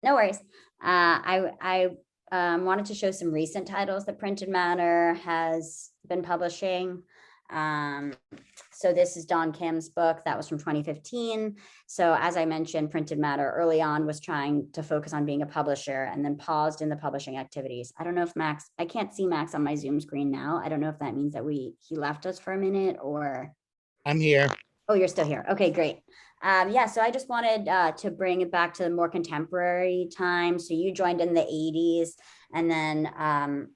No worries. I wanted to show some recent titles that Printed Matter has been publishing. So this is Dawn Kim's book that was from 2015. So as I mentioned, Printed Matter early on was trying to focus on being a publisher and then paused in the publishing activities. I don't know if Max, I can't see Max on my Zoom screen now. I don't know if that means that he left us for a minute or. I'm here. Oh, you're still here. Okay, great. Yeah, so I just wanted to bring it back to the more contemporary time. So you joined in the 80s, and then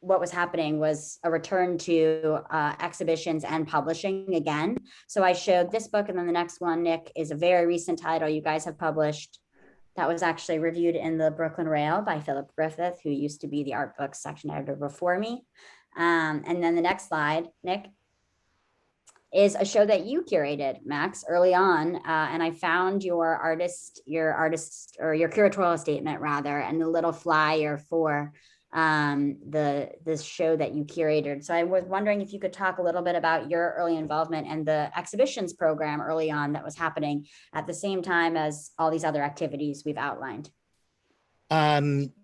what was happening was a return to exhibitions and publishing again. So I showed this book, and then the next one, Nick, is a very recent title you guys have published that was actually reviewed in the Brooklyn Rail by Philip Griffith, who used to be the art books section editor before me. And then the next slide, Nick, is a show that you curated, Max, early on. And I found your curatorial statement rather, and the little flyer for this show that you curated. So I was wondering if you could talk a little bit about your early involvement and the exhibitions program early on that was happening at the same time as all these other activities we've outlined.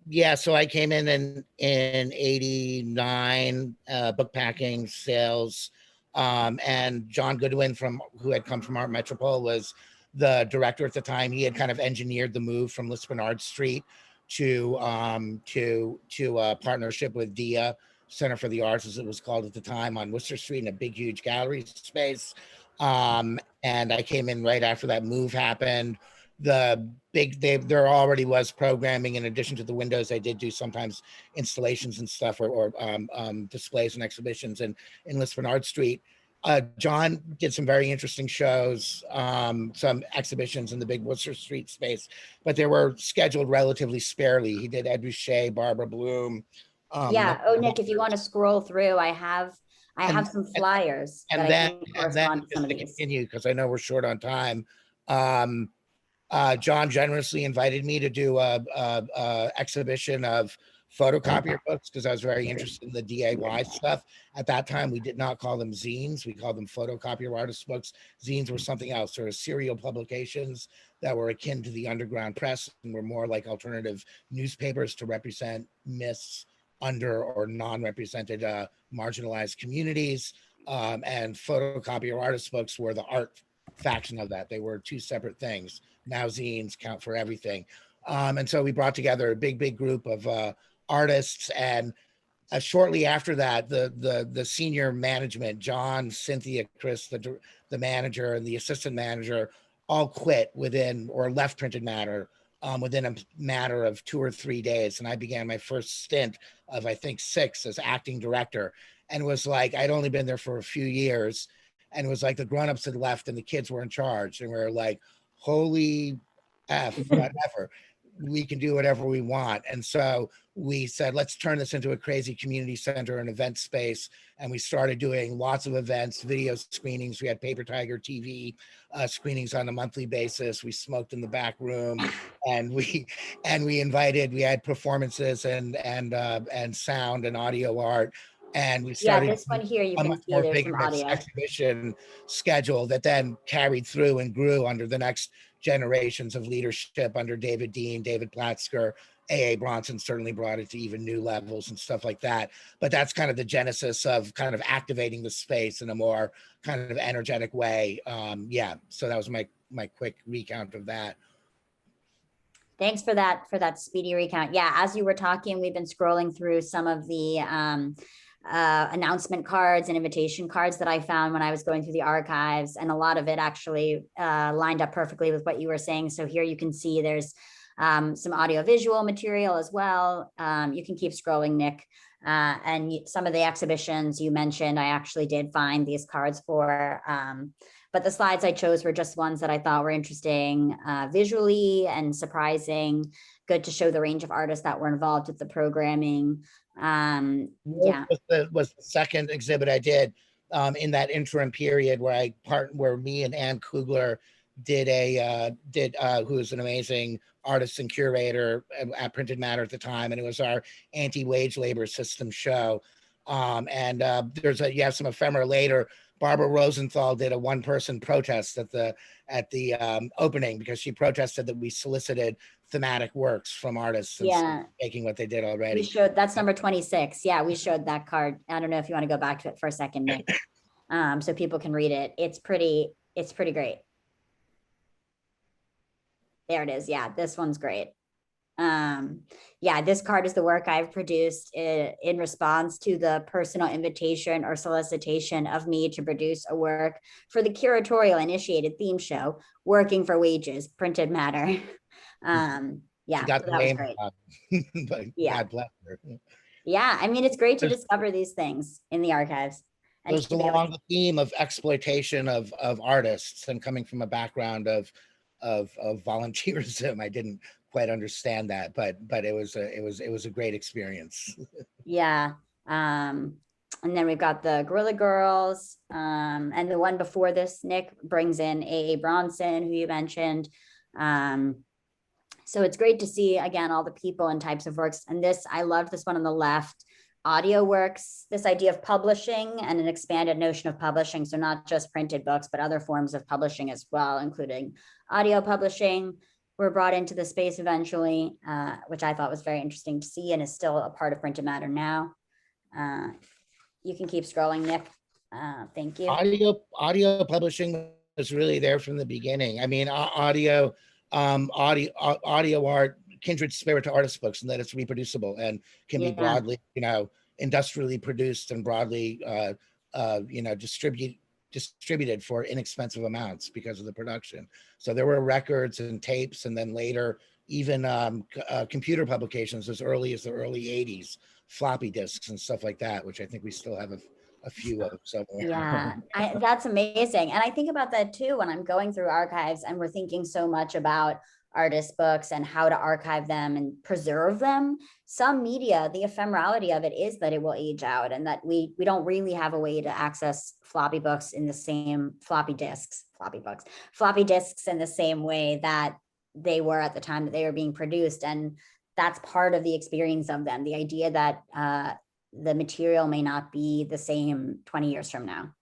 Yeah, so I came in 89, book packing, sales, and John Goodwin, who had come from Art Metropole, was the director at the time. He had kind of engineered the move from Lippard Street to a partnership with DIA, Center for the Arts, as it was called at the time, on Worcester Street in a big, huge gallery space. And I came in right after that move happened. There already was programming in addition to the windows. I did do sometimes installations and stuff or displays and exhibitions in Lippard Street. John did some very interesting shows, some exhibitions in the big Worcester Street space, but they were scheduled relatively sparely. He did Ed Ruscha, Barbara Bloom. Yeah. Oh, Nick, if you want to scroll through, I have some flyers. And then just to continue, because I know we're short on time. John generously invited me to do a exhibition of photocopier books because I was very interested in the DIY stuff. At that time, we did not call them zines. We called them photocopier artist books. Zines were something else. There were serial publications that were akin to the underground press and were more like alternative newspapers to represent myths, under or non-represented marginalized communities. And photocopier artist books were the art faction of that. They were two separate things. Now zines count for everything. And so we brought together a big group of artists, and shortly after that, the senior management, John, Cynthia, Chris, the manager, and the assistant manager, all quit or left Printed Matter within a matter of 2 or 3 days. And I began my first stint of, I think, 6 as acting director. And it was like, I'd only been there for a few years. And it was like the grown-ups had left and the kids were in charge. And we were like, holy F, whatever. We can do whatever we want. And so we said, let's turn this into a crazy community center and event space. And we started doing lots of events, video screenings. We had Paper Tiger TV screenings on a monthly basis. We smoked in the back room, and we had performances and sound and audio art. And we started this one here, you can see there's some audio exhibition schedule that then carried through and grew under the next generations of leadership under David Dean, David Platzker. A.A. Bronson certainly brought it to even new levels and stuff like that. But that's kind of the genesis of kind of activating the space in a more kind of energetic way. So that was my quick recount of that. Thanks for that speedy recount. Yeah, as you were talking, we've been scrolling through some of the announcement cards and invitation cards that I found when I was going through the archives, and a lot of it actually lined up perfectly with what you were saying. So here you can see there's some audiovisual material as well. You can keep scrolling, Nick. And some of the exhibitions you mentioned, I actually did find these cards for, but the slides I chose were just ones that I thought were interesting visually and surprising, good to show the range of artists that were involved with the programming. Was the second exhibit I did in that interim period where me and Ann Kugler did who is an amazing artist and curator at Printed Matter at the time, and it was our anti-wage labor system show. You have some ephemera later. Barbara Rosenthal did a one-person protest at the opening because she protested that we solicited thematic works from artists and making what they did already. We showed, that's number 26. Yeah, we showed that card. I don't know if you want to go back to it for a second, Nick. so people can read it. It's pretty great. There it is. Yeah, this one's great. Yeah, this card is the work I've produced in response to the personal invitation or solicitation of me to produce a work for the curatorial initiated theme show, Working for Wages, Printed Matter. Yeah, She got so the that was name great. but Yeah. God bless her. Yeah, I mean, it's great to There's- discover these things in the archives. And Goes to be able along the theme of exploitation of artists, and coming from a background of volunteerism. I didn't quite understand that, but it was a great experience. yeah. And then we've got the Gorilla Girls. And the one before this, Nick brings in A.A. Bronson, who you mentioned. So it's great to see, again, all the people and types of works. And this, I loved this one on the left, audio works, this idea of publishing and an expanded notion of publishing. So not just printed books, but other forms of publishing as well, including audio publishing were brought into the space eventually, which I thought was very interesting to see and is still a part of Printed Matter now. You can keep scrolling, Nick. Thank you. Audio publishing was really there from the beginning. I mean, audio art, kindred spirit to artist books, and that it's reproducible and can be broadly, industrially produced and broadly, distributed for inexpensive amounts because of the production. So there were records and tapes, and then later even computer publications as early as the early 80s, floppy disks and stuff like that, which I think we still have a few of somewhere. Yeah, that's amazing. And I think about that too when I'm going through archives and we're thinking so much about artist books and how to archive them and preserve them. Some media, the ephemerality of it is that it will age out, and that we don't really have a way to access floppy books in the same floppy disks in the same way that they were at the time that they were being produced. And that's part of the experience of them. The idea that the material may not be the same 20 years from now.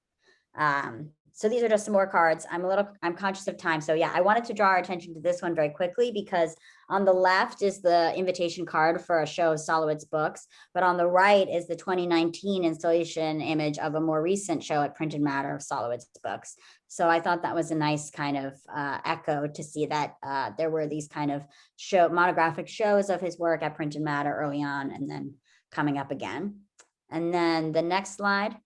So these are just some more cards. I'm conscious of time. So yeah, I wanted to draw our attention to this one very quickly, because on the left is the invitation card for a show of Solowitz books, but on the right is the 2019 installation image of a more recent show at Printed Matter of Solowitz books. So I thought that was a nice kind of echo to see that there were these kind of monographic shows of his work at Printed Matter early on, and then coming up again. And then the next slide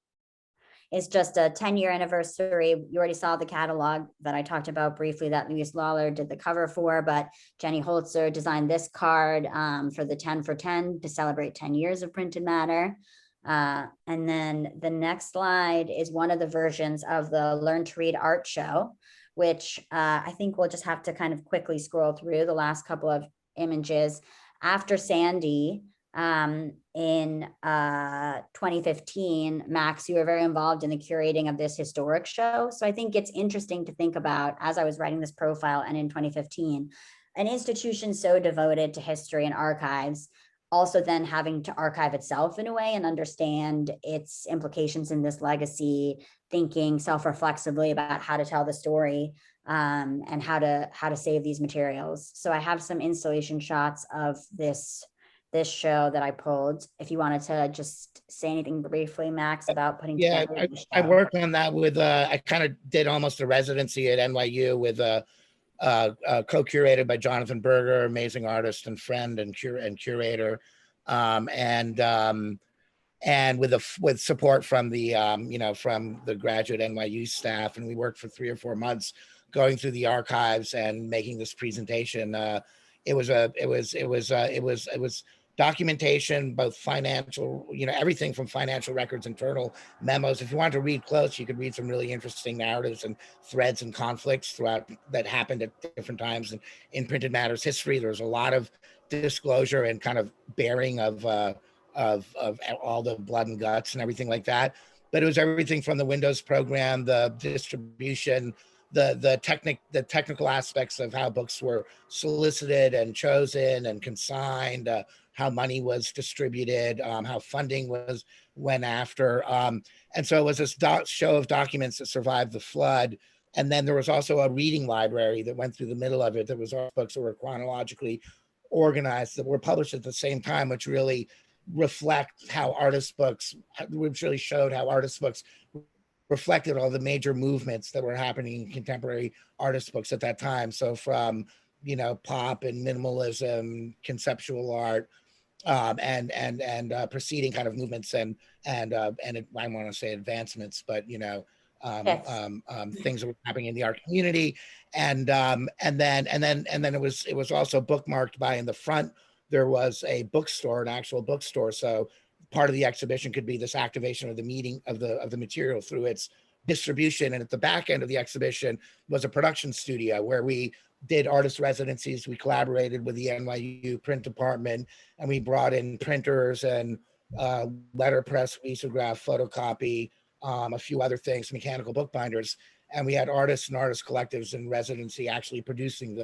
is just a 10-year anniversary. You already saw the catalog that I talked about briefly that Louise Lawler did the cover for, but Jenny Holzer designed this card for the 10 for 10 to celebrate 10 years of Printed Matter. And then the next slide is one of the versions of the Learn to Read art show, which I think we'll just have to kind of quickly scroll through the last couple of images. After Sandy, in 2015, Max, you were very involved in the curating of this historic show. So I think it's interesting to think about, as I was writing this profile and in 2015, an institution so devoted to history and archives, also then having to archive itself in a way and understand its implications in this legacy, thinking self-reflexively about how to tell the story and how to save these materials. So I have some installation shots of this show that I pulled. If you wanted to just say anything briefly, Max, about putting together. I worked on that with, I kind of did almost a residency at NYU with co-curated by Jonathan Berger, amazing artist and friend and curator, and with support from the from the graduate NYU staff, and we worked for 3 or 4 months going through the archives and making this presentation. It was documentation, both financial, everything from financial records, internal memos. If you wanted to read close, you could read some really interesting narratives and threads and conflicts throughout that happened at different times in Printed Matter's history. There's a lot of disclosure and kind of bearing of all the blood and guts and everything like that. But it was everything from the Windows program, the distribution, the technical aspects of how books were solicited and chosen and consigned, how money was distributed, how funding went after. And so it was this show of documents that survived the flood. And then there was also a reading library that went through the middle of it. There was all books that were chronologically organized that were published at the same time, which really reflect how which really showed how artist books reflected all the major movements that were happening in contemporary artist books at that time. So from, you know, pop and minimalism, conceptual art, and preceding kind of movements and I want to say advancements, but you know, things that were happening in the art community, and then it was also bookmarked by, in the front there was a bookstore, an actual bookstore. So part of the exhibition could be this activation of the meeting of the material through its distribution, and at the back end of the exhibition was a production studio where we did artist residencies. We collaborated with the NYU print department, and we brought in printers and letterpress, risograph, photocopy, a few other things, mechanical bookbinders, and we had artists and artist collectives in residency actually producing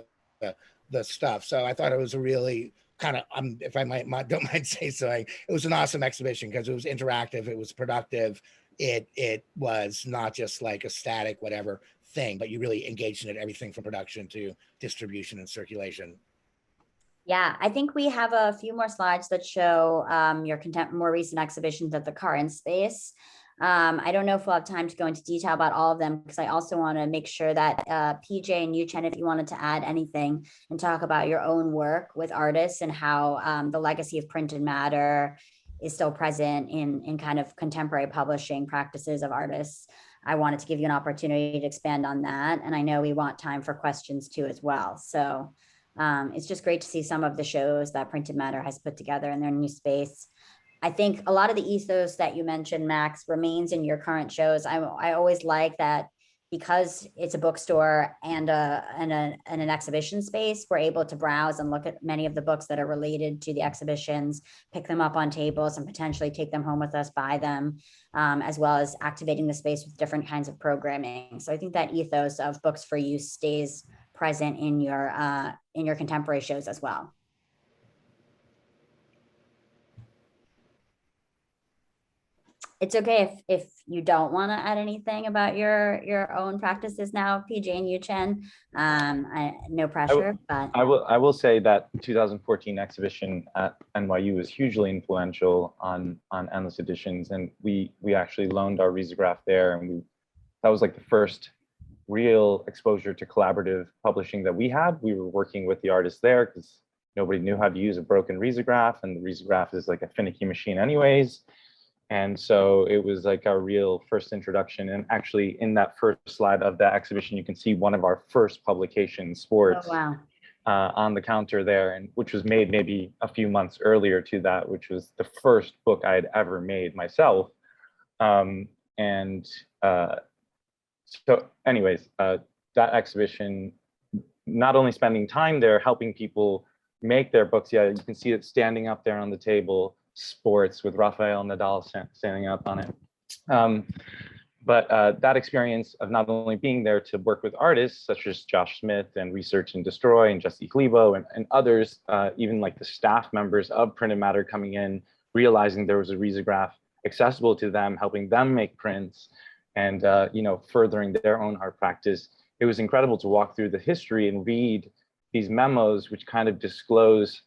the stuff. So I thought it was a really kind of, if I don't mind say so, it was an awesome exhibition because it was interactive, it was productive, it was not just like a static whatever thing, but you really engaged in it, everything from production to distribution and circulation. Yeah, I think we have a few more slides that show your more recent exhibitions at the current space. I don't know if we'll have time to go into detail about all of them, because I also want to make sure that PJ and Yuchen, if you wanted to add anything and talk about your own work with artists and how the legacy of printed matter is still present in kind of contemporary publishing practices of artists. I wanted to give you an opportunity to expand on that. And I know we want time for questions too as well. So it's just great to see some of the shows that Printed Matter has put together in their new space. I think a lot of the ethos that you mentioned, Max, remains in your current shows. I always like that because it's a bookstore and an exhibition space, we're able to browse and look at many of the books that are related to the exhibitions, pick them up on tables and potentially take them home with us, buy them, as well as activating the space with different kinds of programming. So I think that ethos of books for use stays present in your contemporary shows as well. It's okay if you don't want to add anything about your own practices now, PJ and Yuchen. No pressure, but I will say that 2014 exhibition at NYU was hugely influential on Endless Editions, and we actually loaned our risograph there, and that was like the first real exposure to collaborative publishing that we had. We were working with the artists there because nobody knew how to use a broken risograph, and the risograph is like a finicky machine anyways. And so it was like our real first introduction. And actually in that first slide of that exhibition, you can see one of our first publications, Sports, on the counter there, and which was made maybe a few months earlier to that, which was the first book I had ever made myself. So anyways, that exhibition, not only spending time there, helping people make their books, yeah, you can see it standing up there on the table, Sports with Rafael Nadal standing up on it. But that experience of not only being there to work with artists such as Josh Smith and Research and Destroy and Jesse Klebo and others, even like the staff members of Printed Matter coming in, realizing there was a risograph accessible to them, helping them make prints, and furthering their own art practice. It was incredible to walk through the history and read these memos, which kind of disclose,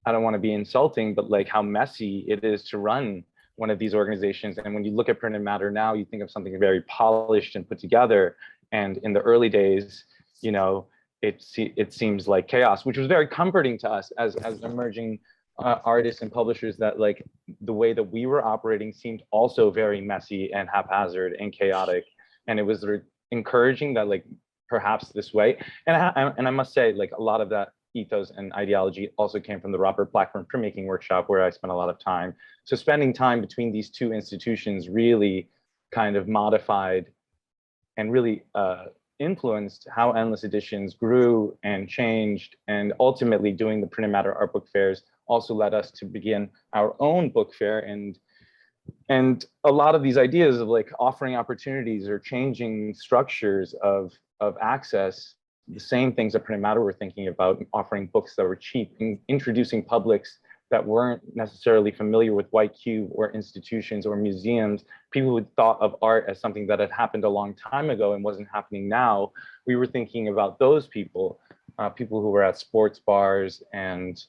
I don't want to be insulting, but like how messy it is to run one of these organizations. And when you look at Printed Matter now, you think of something very polished and put together. And in the early days, it seems like chaos, which was very comforting to us as emerging artists and publishers, that like the way that we were operating seemed also very messy and haphazard and chaotic. And it was encouraging that like perhaps this way. And I must say, like a lot of that ethos and ideology also came from the Robert Blackburn printmaking workshop, where I spent a lot of time. So spending time between these two institutions really kind of modified and really influenced how Endless Editions grew and changed. And ultimately doing the Printed Matter art book fairs also led us to begin our own book fair. And a lot of these ideas of like offering opportunities or changing structures of access, the same things that Printed Matter were thinking about, offering books that were cheap, and introducing publics that weren't necessarily familiar with White Cube or institutions or museums, people who thought of art as something that had happened a long time ago and wasn't happening now. We were thinking about those people, people who were at sports bars and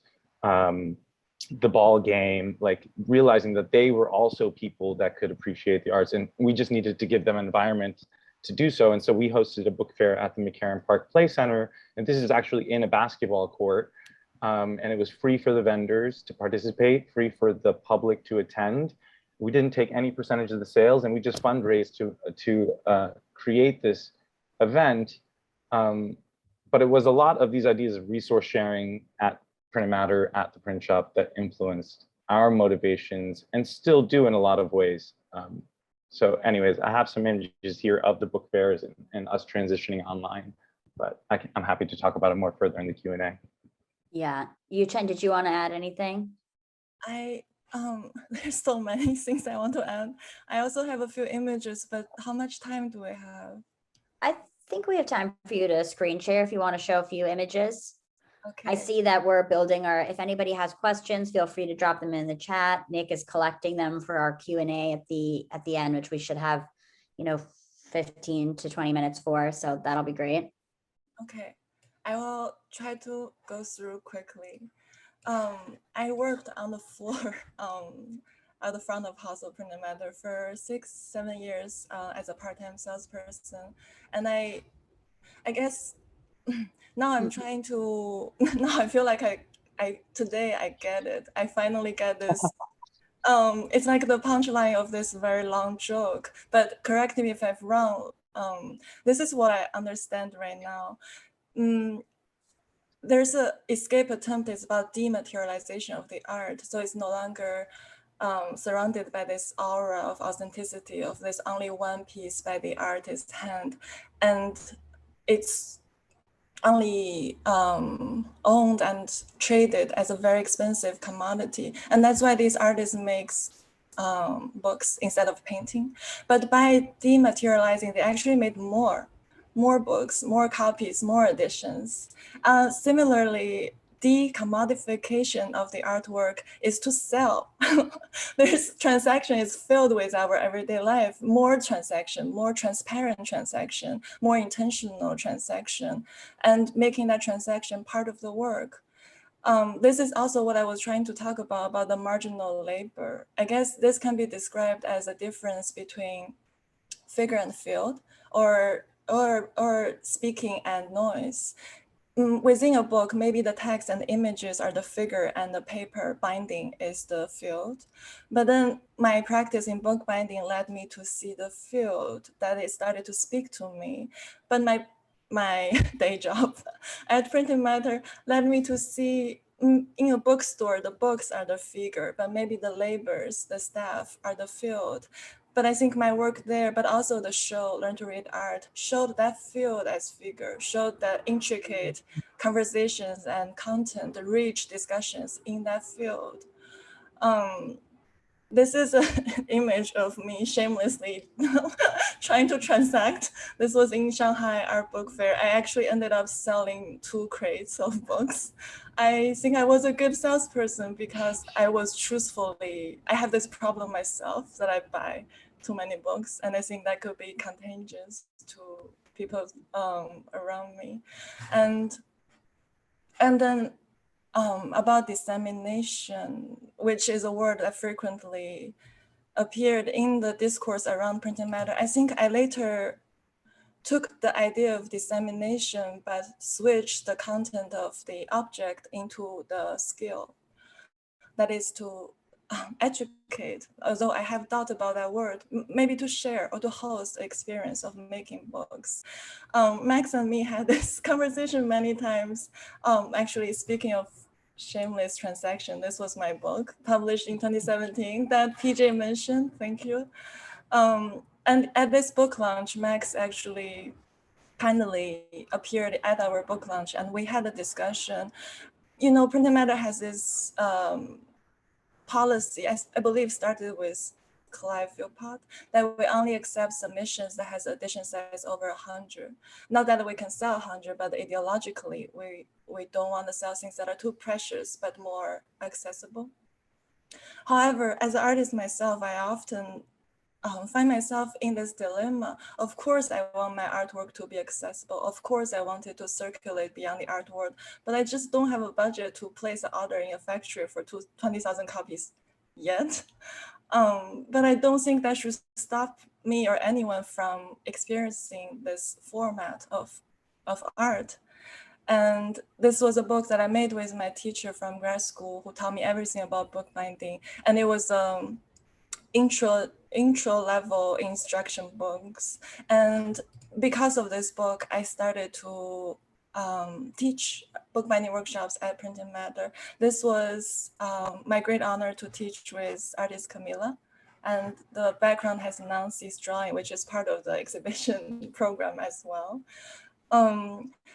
the ball game, like realizing that they were also people that could appreciate the arts, and we just needed to give them an environment to do so. And so we hosted a book fair at the McCarran Park Play Center, and this is actually in a basketball court. And it was free for the vendors to participate, free for the public to attend. We didn't take any percentage of the sales, and we just fundraised to create this event. But it was a lot of these ideas of resource sharing at Print Matter, at the print shop, that influenced our motivations and still do in a lot of ways. So anyways, I have some images here of the book fairs and us transitioning online, but I'm happy to talk about it more further in the Q&A. Yeah, Yuchen, did you want to add anything? There's so many things I want to add. I also have a few images, but how much time do we have? I think we have time for you to screen share if you want to show a few images. Okay. I see that we're building if anybody has questions, feel free to drop them in the chat. Nick is collecting them for our Q&A at the end, which we should have, 15 to 20 minutes for. So that'll be great. Okay, I will try to go through quickly. I worked on the floor at the front of Holzer Print Matter for 6-7 years as a part-time salesperson, and I guess now I'm trying to. Now I feel like today I get it. I finally get this. It's like the punchline of this very long joke. But correct me if I'm wrong. This is what I understand right now. There's a escape attempt is about dematerialization of the art. So it's no longer surrounded by this aura of authenticity of this only one piece by the artist's hand. And it's only owned and traded as a very expensive commodity. And that's why these artists makes books instead of painting. But by dematerializing, they actually made more books, more copies, more editions. Similarly, decommodification of the artwork is to sell. This transaction is filled with our everyday life, more transaction, more transparent transaction, more intentional transaction, and making that transaction part of the work. This is also what I was trying to talk about the marginal labor. I guess this can be described as a difference between figure and field, or speaking and noise. Within a book, maybe the text and the images are the figure and the paper binding is the field. But then my practice in book binding led me to see the field, that it started to speak to me. But my day job at Print Matter led me to see in a bookstore, the books are the figure, but maybe the labors, the staff are the field. But I think my work there, but also the show, Learn to Read Art, showed that field as figure, showed the intricate conversations and content, the rich discussions in that field. This is an image of me shamelessly trying to transact. This was in Shanghai Art Book Fair. I actually ended up selling 2 crates of books. I think I was a good salesperson because I have this problem myself that I buy too many books, and I think that could be contagious to people around me. And then about dissemination, which is a word that frequently appeared in the discourse around printing matter. I think I later took the idea of dissemination but switched the content of the object into the skill. That is to educate, although I have thought about that word, maybe to share or to host the experience of making books. Max and me had this conversation many times. Actually, speaking of shameless transaction, this was my book published in 2017 that PJ mentioned, thank you. And at this book launch, Max actually kindly appeared at our book launch and we had a discussion. Printed Matter has this policy, I believe started with Clive Lippard, that we only accept submissions that has edition size over 100. Not that we can sell 100, but ideologically, we don't want to sell things that are too precious, but more accessible. However, as an artist myself, I often find myself in this dilemma. Of course, I want my artwork to be accessible. Of course, I want it to circulate beyond the art world, but I just don't have a budget to place an order in a factory for 20,000 copies yet. But I don't think that should stop me or anyone from experiencing this format of art. And this was a book that I made with my teacher from grad school who taught me everything about bookbinding. And it was intro level instruction books. And because of this book, I started to teach bookbinding workshops at Printed Matter. This was my great honor to teach with artist Camila. And the background has Nancy's drawing, which is part of the exhibition program as well.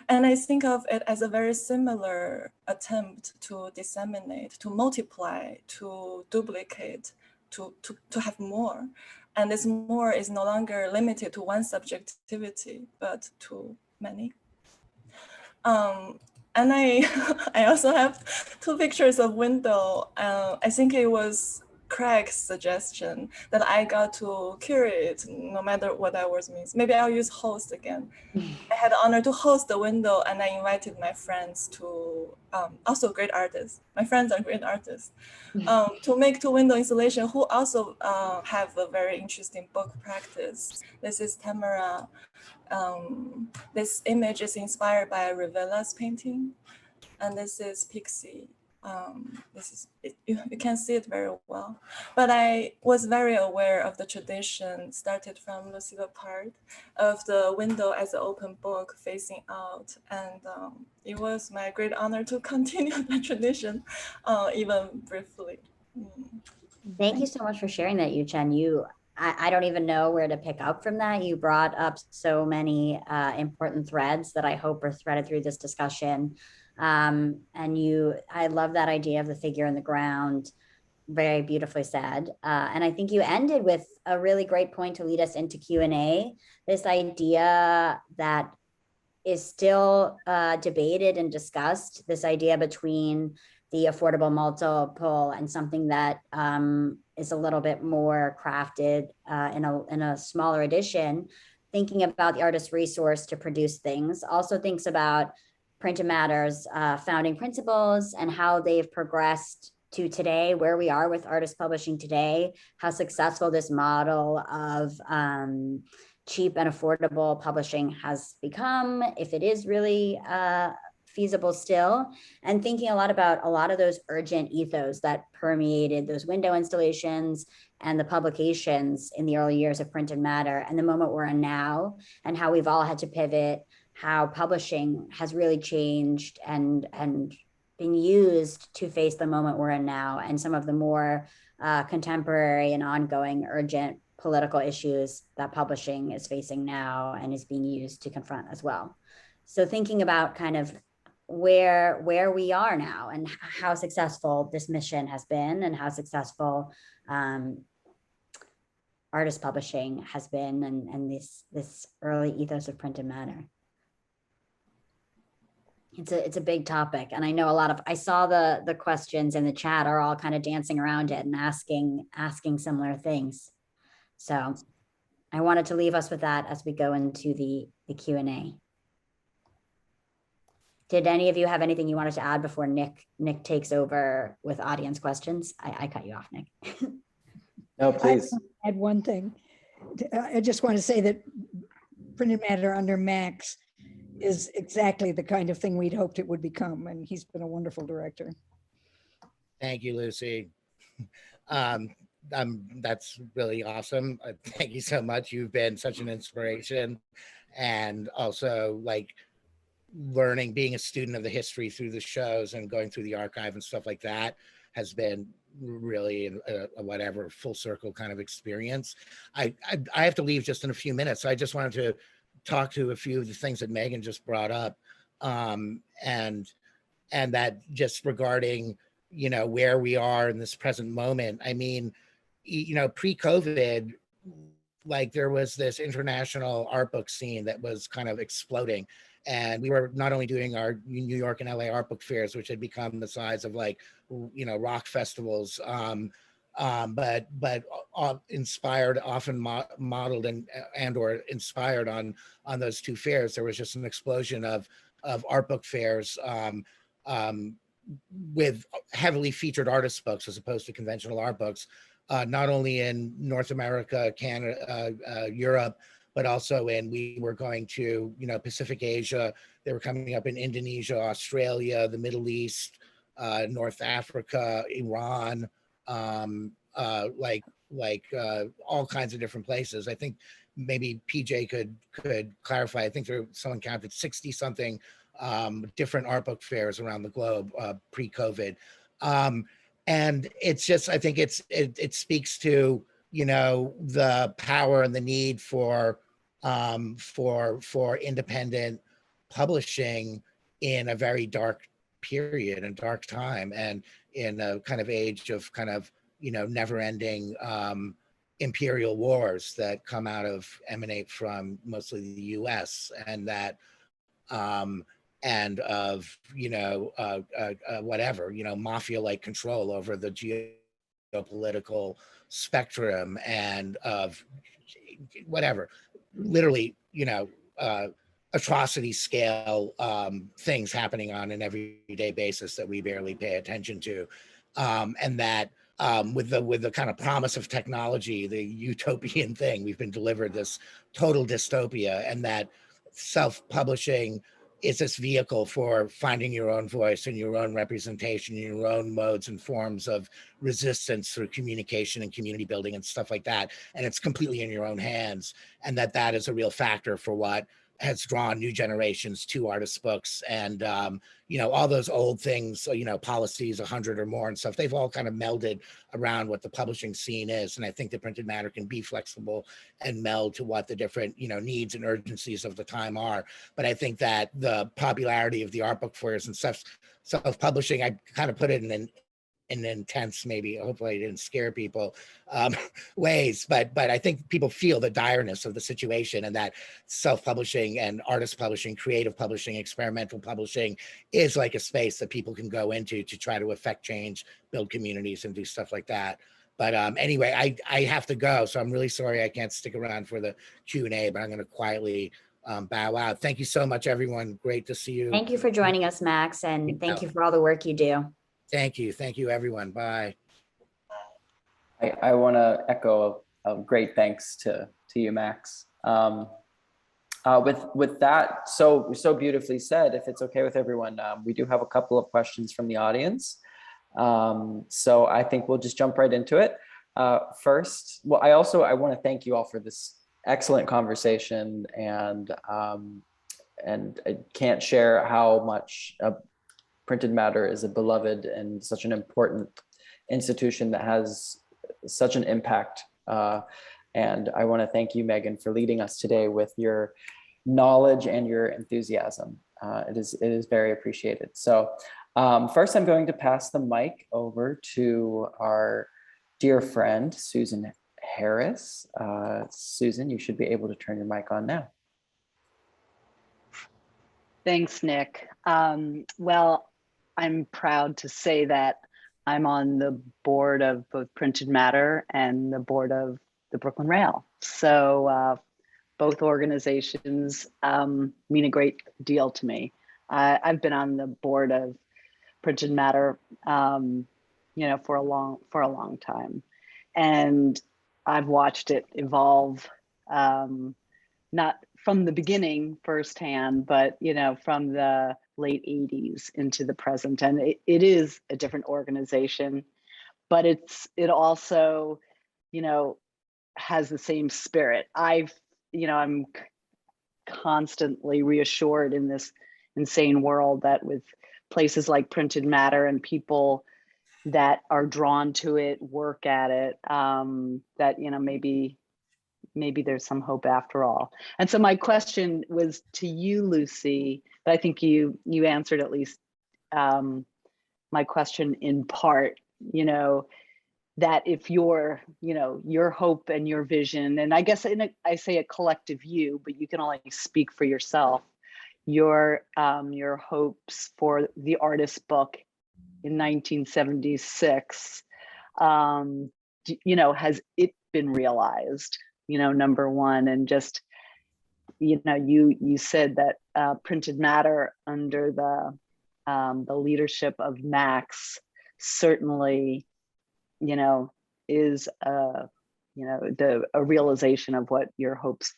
And I think of it as a very similar attempt to disseminate, to multiply, to duplicate, to have more. And this more is no longer limited to one subjectivity, but to many. And I, I also have two pictures of window. I think it was Craig's suggestion that I got to curate, no matter what that word means. Maybe I'll use host again. I had the honor to host the window, and I invited my friends to, also great artists. My friends are great artists, to make two window installation who also have a very interesting book practice. This is Tamara. This image is inspired by Rivella's painting, and this is Pixie. This is you can see it very well, but I was very aware of the tradition started from Lippard of the window as an open book facing out, and it was my great honor to continue the tradition, even briefly. Thank you so much for sharing that, Yuchen. I don't even know where to pick up from that. You brought up so many important threads that I hope are threaded through this discussion. And I love that idea of the figure in the ground, very beautifully said. And I think you ended with a really great point to lead us into Q&A, this idea that is still debated and discussed, this idea between the affordable multiple and something that is a little bit more crafted in a smaller edition, thinking about the artist's resource to produce things, also thinks about Printed Matter's founding principles and how they've progressed to today, where we are with artist publishing today, how successful this model of cheap and affordable publishing has become, if it is really feasible still, and thinking a lot about a lot of those urgent ethos that permeated those window installations and the publications in the early years of Printed Matter and the moment we're in now, and how we've all had to pivot, how publishing has really changed and been used to face the moment we're in now and some of the more contemporary and ongoing urgent political issues that publishing is facing now and is being used to confront as well. So thinking about kind of where we are now and how successful this mission has been and how successful artist publishing has been and this early ethos of Printed Matter. It's a big topic, and I know I saw the questions in the chat are all kind of dancing around it and asking similar things. So I wanted to leave us with that as we go into the Q&A. Did any of you have anything you wanted to add before Nick takes over with audience questions? I cut you off, Nick. No, please. I add one thing. I just want to say that Printed Matter under Max is exactly the kind of thing we'd hoped it would become, and he's been a wonderful director. Thank you, Lucy. That's really awesome. Thank you so much. You've been such an inspiration, and also like learning, being a student of the history through the shows and going through the archive and stuff like that has been really a whatever full circle kind of experience. I have to leave just in a few minutes. So I just wanted to talk to a few of the things that Megan just brought up, and that just regarding, you know, where we are in this present moment. I mean, you know, pre-COVID, like there was this international art book scene that was kind of exploding. And we were not only doing our New York and LA art book fairs, which had become the size of like, you know, rock festivals, but inspired, often modeled and or inspired on those two fairs. There was just an explosion of art book fairs with heavily featured artist books as opposed to conventional art books, not only in North America, Canada, Europe, but also we were going to, Pacific Asia. They were coming up in Indonesia, Australia, the Middle East, North Africa, Iran, all kinds of different places. I think maybe PJ could clarify. I think someone counted 60 something different art book fairs around the globe pre-COVID. And it's just, I think it speaks to, the power and the need for independent publishing in a very dark period and dark time, and in a kind of age of never-ending imperial wars that emanate from mostly the US, and that and of whatever, mafia-like control over the geopolitical spectrum, and of whatever, literally, atrocity scale things happening on an everyday basis that we barely pay attention to, and that with the kind of promise of technology, the utopian thing, we've been delivered this total dystopia, and that self-publishing is this vehicle for finding your own voice and your own representation, your own modes and forms of resistance through communication and community building and stuff like that. And it's completely in your own hands. And that is a real factor for what has drawn new generations to artist books. And, all those old things, policies 100 or more and stuff, they've all kind of melded around what the publishing scene is. And I think the printed matter can be flexible and meld to what the different, needs and urgencies of the time are. But I think that the popularity of the art book fairs and self-publishing, I kind of put it in an intense, maybe, hopefully I didn't scare people, ways, but I think people feel the direness of the situation, and that self-publishing and artist publishing, creative publishing, experimental publishing is like a space that people can go into to try to affect change, build communities, and do stuff like that. But anyway, I have to go, so I'm really sorry I can't stick around for the Q&A, but I'm going to quietly bow out. Thank you so much, everyone. Great to see you. Thank you for joining us, Max, and thank you for all the work you do. Thank you, everyone. Bye. I want to echo a great thanks to you, Max. With that so beautifully said, if it's okay with everyone, we do have a couple of questions from the audience. So I think we'll just jump right into it. First, well, I want to thank you all for this excellent conversation, and I can't share how much printed matter is a beloved and such an important institution that has such an impact. And I want to thank you, Megan, for leading us today with your knowledge and your enthusiasm. It is very appreciated. So first, I'm going to pass the mic over to our dear friend, Susan Harris. Susan, you should be able to turn your mic on now. Thanks, Nick. Well, I'm proud to say that I'm on the board of both Printed Matter and the board of the Brooklyn Rail. So both organizations mean a great deal to me. I've been on the board of Printed Matter, for a long time, and I've watched it evolve, not from the beginning firsthand, but from the late 80s into the present. And it is a different organization, but it also, has the same spirit. I'm constantly reassured in this insane world that with places like Printed Matter and people that are drawn to it, work at it, that, maybe there's some hope after all. And so my question was to you, Lucy, but I think you answered at least my question in part, that if your hope and your vision, and I guess I say a collective you, but you can only speak for yourself, your hopes for the artist book in 1976 has it been realized, number one, and just, you said that printed matter under the leadership of Max certainly, is a realization of what your hopes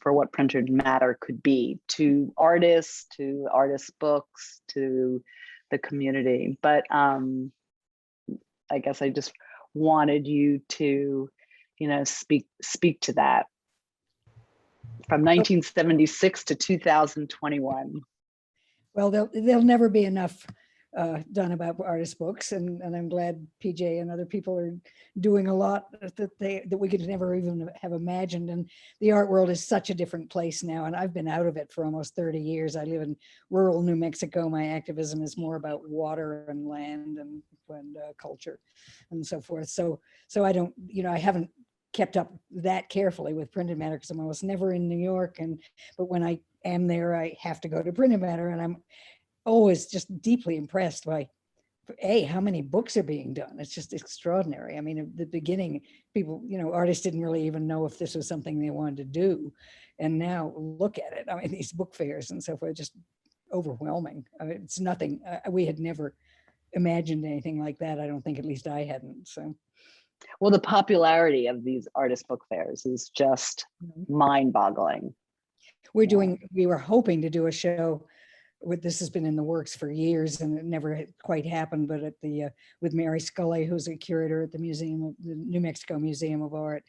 for what printed matter could be to artists, to artists' books, to the community. But I guess I just wanted you to, speak to that from 1976 to 2021. Well, there'll never be enough done about artist books, and I'm glad PJ and other people are doing a lot that we could never even have imagined. And the art world is such a different place now, and I've been out of it for almost 30 years. I live in rural New Mexico. My activism is more about water and land and culture and so forth. So I don't, I haven't kept up that carefully with printed matter because I'm almost never in New York. But when I am there, I have to go to printed matter, and I'm always just deeply impressed by how many books are being done. It's just extraordinary. I mean, at the beginning, people, artists didn't really even know if this was something they wanted to do. And now look at it. I mean, these book fairs and so forth, just overwhelming. I mean, it's nothing. We had never imagined anything like that. I don't think, at least I hadn't. So. Well, the popularity of these artist book fairs is just mind-boggling. We were hoping to do a show. This has been in the works for years, and it never had quite happened. But at with Mary Scully, who's a curator at the New Mexico Museum of Art,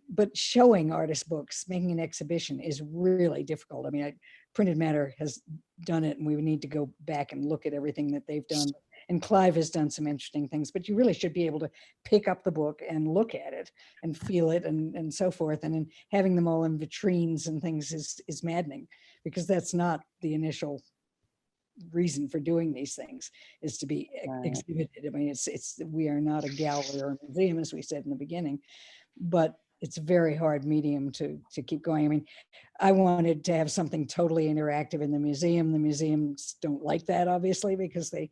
but showing artist books, making an exhibition is really difficult. I mean, Printed Matter has done it, and we need to go back and look at everything that they've done. And Clive has done some interesting things, but you really should be able to pick up the book and look at it and feel it and so forth. And then having them all in vitrines and things is maddening, because that's not the initial reason for doing these things, is to be exhibited. I mean, we are not a gallery or a museum, as we said in the beginning, but it's a very hard medium to keep going. I mean, I wanted to have something totally interactive in the museum. The museums don't like that, obviously, because you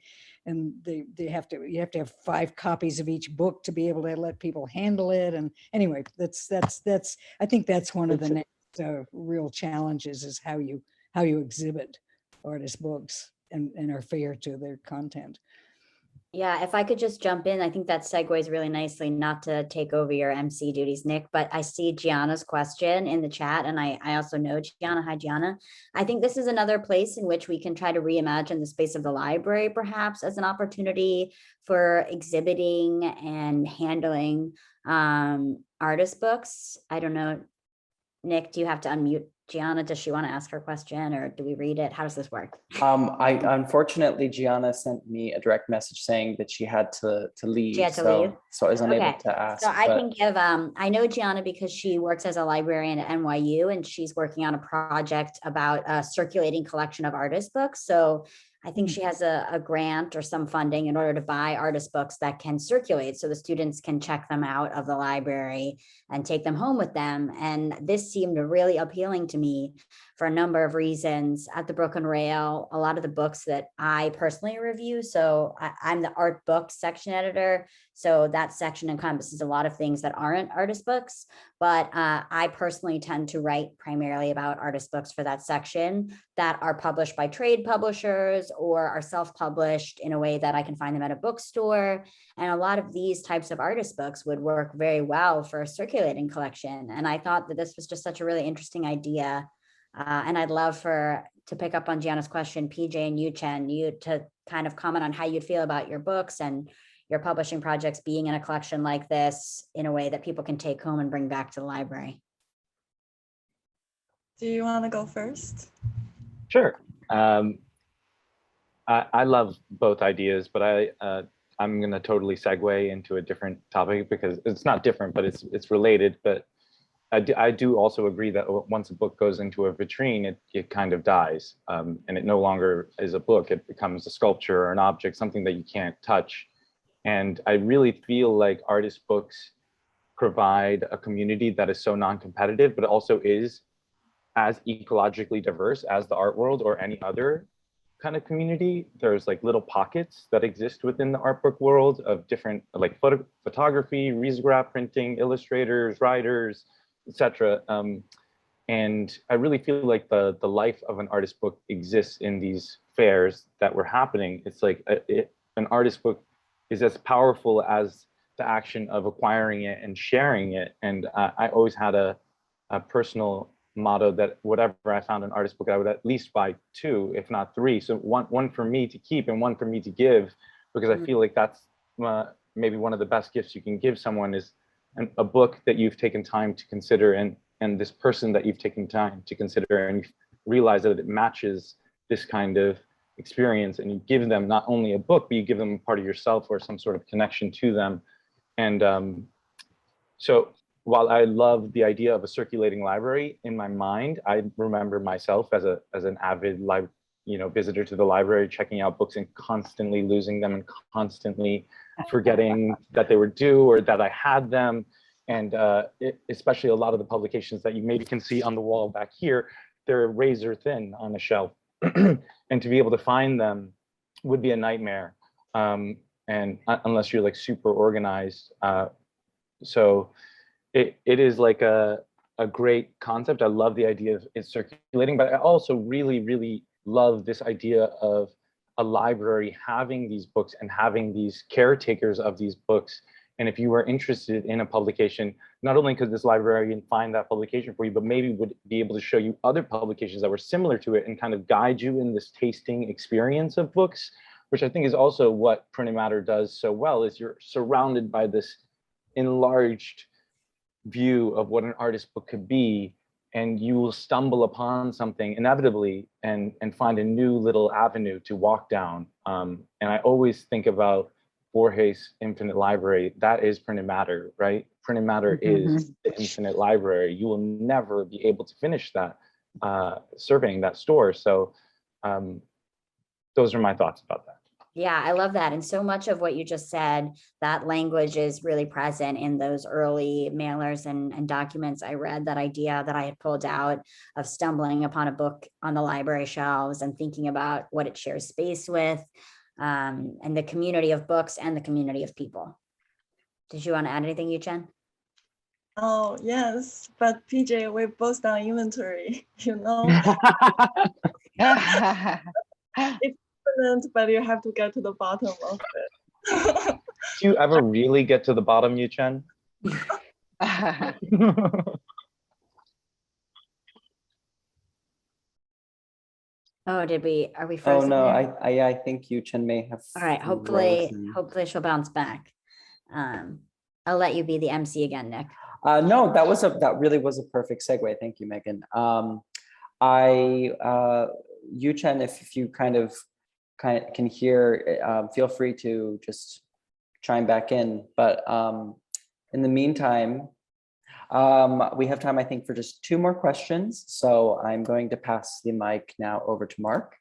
have to have 5 copies of each book to be able to let people handle it. And anyway, that's I think that's one of the next real challenges, is how you exhibit artist books and are fair to their content. Yeah, if I could just jump in, I think that segues really nicely, not to take over your MC duties, Nick, but I see Gianna's question in the chat, and I also know Gianna. Hi, Gianna. I think this is another place in which we can try to reimagine the space of the library, perhaps, as an opportunity for exhibiting and handling artist books. I don't know, Nick, do you have to unmute Gianna? Does she want to ask her question, or do we read it? How does this work? Unfortunately, Gianna sent me a direct message saying that she had to leave. She had to leave. So I was unable to ask. So I can give, I know Gianna because she works as a librarian at NYU, and she's working on a project about a circulating collection of artist books. So I think she has a grant or some funding in order to buy artist books that can circulate, so the students can check them out of the library and take them home with them. And this seemed really appealing to me for a number of reasons. At the Brooklyn Rail, a lot of the books that I personally review, so I'm the art books section editor, so that section encompasses a lot of things that aren't artist books, but I personally tend to write primarily about artist books for that section that are published by trade publishers or are self-published in a way that I can find them at a bookstore. And a lot of these types of artist books would work very well for a circulating collection. And I thought that this was just such a really interesting idea. And I'd love to pick up on Gianna's question, PJ and Yuchen, you to kind of comment on how you'd feel about your books and your publishing projects being in a collection like this in a way that people can take home and bring back to the library. Do you want to go first? Sure. I love both ideas, but I'm going to totally segue into a different topic, because it's not different, but it's related. But I do also agree that once a book goes into a vitrine, it kind of dies, and it no longer is a book. It becomes a sculpture or an object, something that you can't touch. And I really feel like artist books provide a community that is so non-competitive, but also is as ecologically diverse as the art world or any other kind of community. There's like little pockets that exist within the art book world of different like photography, risograph printing, illustrators, writers, etc. And I really feel like the life of an artist book exists in these fairs that were happening. It's like an artist book is as powerful as the action of acquiring it and sharing it. And I always had a personal motto that whatever I found an artist book, I would at least buy 2, if not 3. So one for me to keep and one for me to give, because I feel like that's maybe one of the best gifts you can give someone is a book that you've taken time to consider, and this person that you've taken time to consider, and you realize that it matches this kind of experience, and you give them not only a book, but you give them a part of yourself or some sort of connection to them. And so while I love the idea of a circulating library, in my mind, I remember myself as an avid visitor to the library, checking out books and constantly losing them and constantly forgetting that they were due or that I had them. And especially a lot of the publications that you maybe can see on the wall back here, they're razor thin on a shelf. And to be able to find them would be a nightmare. And unless you're like super organized. So it is like a great concept. I love the idea of it circulating, but I also really, really love this idea of a library having these books and having these caretakers of these books. And if you were interested in a publication, not only could this librarian find that publication for you, but maybe would be able to show you other publications that were similar to it and kind of guide you in this tasting experience of books, which I think is also what Printed Matter does so well, is you're surrounded by this enlarged view of what an artist book could be, and you will stumble upon something inevitably and find a new little avenue to walk down. And I always think about Borges' Infinite Library. That is Printed Matter, right? Printed Matter is the infinite library. You will never be able to finish that, surveying that store. So those are my thoughts about that. Yeah, I love that. And so much of what you just said, that language is really present in those early mailers and documents I read. That idea that I had pulled out of stumbling upon a book on the library shelves and thinking about what it shares space with, and the community of books and the community of people. Did you want to add anything, Yuchen? Oh, yes, but PJ, we both done inventory, you know? It's excellent, but you have to get to the bottom of it. Do you ever really get to the bottom, Yuchen? Oh, are we Oh frozen? no, there? I think Yuchen may have. All right, hopefully she'll bounce back. I'll let you be the MC again, Nick. No, that really was a perfect segue. Thank you, Megan. Yuchen, if you kind of can hear, feel free to just chime back in. But in the meantime, we have time, I think, for just 2 more questions. So I'm going to pass the mic now over to Mark.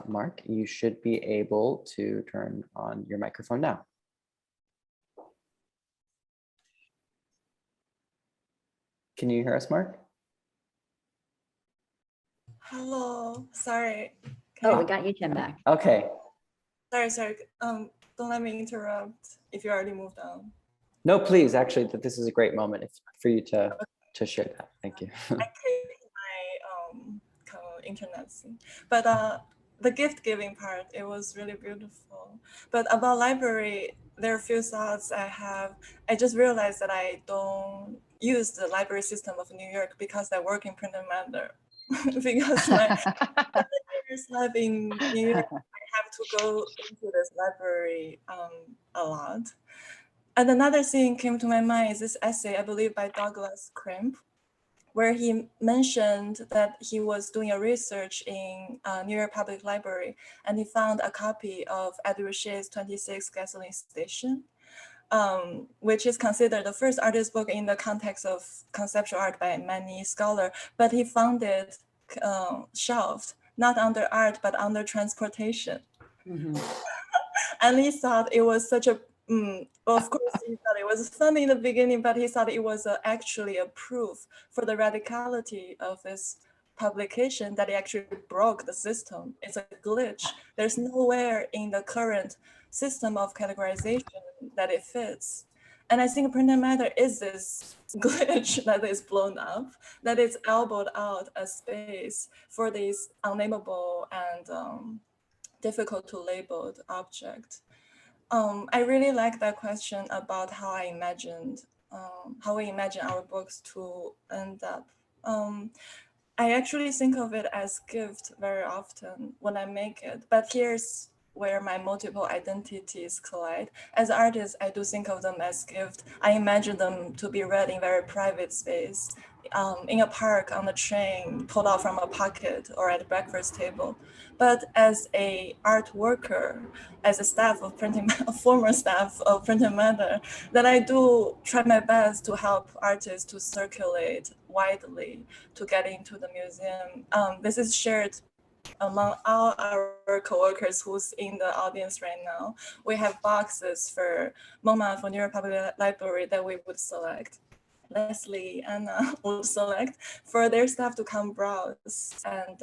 Mark, you should be able to turn on your microphone now. Can you hear us, Mark? Hello, sorry. Oh, we got Yuchen back. Okay. Sorry. Don't let me interrupt if you already moved on. No, please. Actually, this is a great moment for you to share that. Thank you. I created my internet thing, but the gift giving part, it was really beautiful. But about library, there are a few thoughts I have. I just realized that I don't use the library system of New York because I work in Printed Matter. Because my years life in New York, I have to go into this library a lot. And another thing came to my mind is this essay, I believe, by Douglas Crimp, where he mentioned that he was doing a research in New York Public Library, and he found a copy of Ed Ruschia's 26 Gasoline Station, which is considered the first artist book in the context of conceptual art by many scholars, but he found it shelved, not under art, but under transportation. And he thought it was such a, well, of course, he thought it was funny in the beginning, but he thought it was actually a proof for the radicality of this publication that it actually broke the system. It's a glitch. There's nowhere in the current system of categorization that it fits. And I think printed matter is this glitch that is blown up, that is elbowed out a space for these unnameable and difficult to label object. I really like that question about how I imagined, how we imagine our books to end up. I actually think of it as gift very often when I make it, but here's where my multiple identities collide. As artists, I do think of them as gift. I imagine them to be read in very private space, in a park, on the train, pulled out from a pocket, or at a breakfast table. But as a art worker, as a staff of printing, a former staff of Printed Matter, that I do try my best to help artists to circulate widely, to get into the museum. This is shared among all our coworkers who's in the audience right now. We have boxes for MoMA, for New York Public Library, that we would select. Leslie, Anna would select for their staff to come browse. And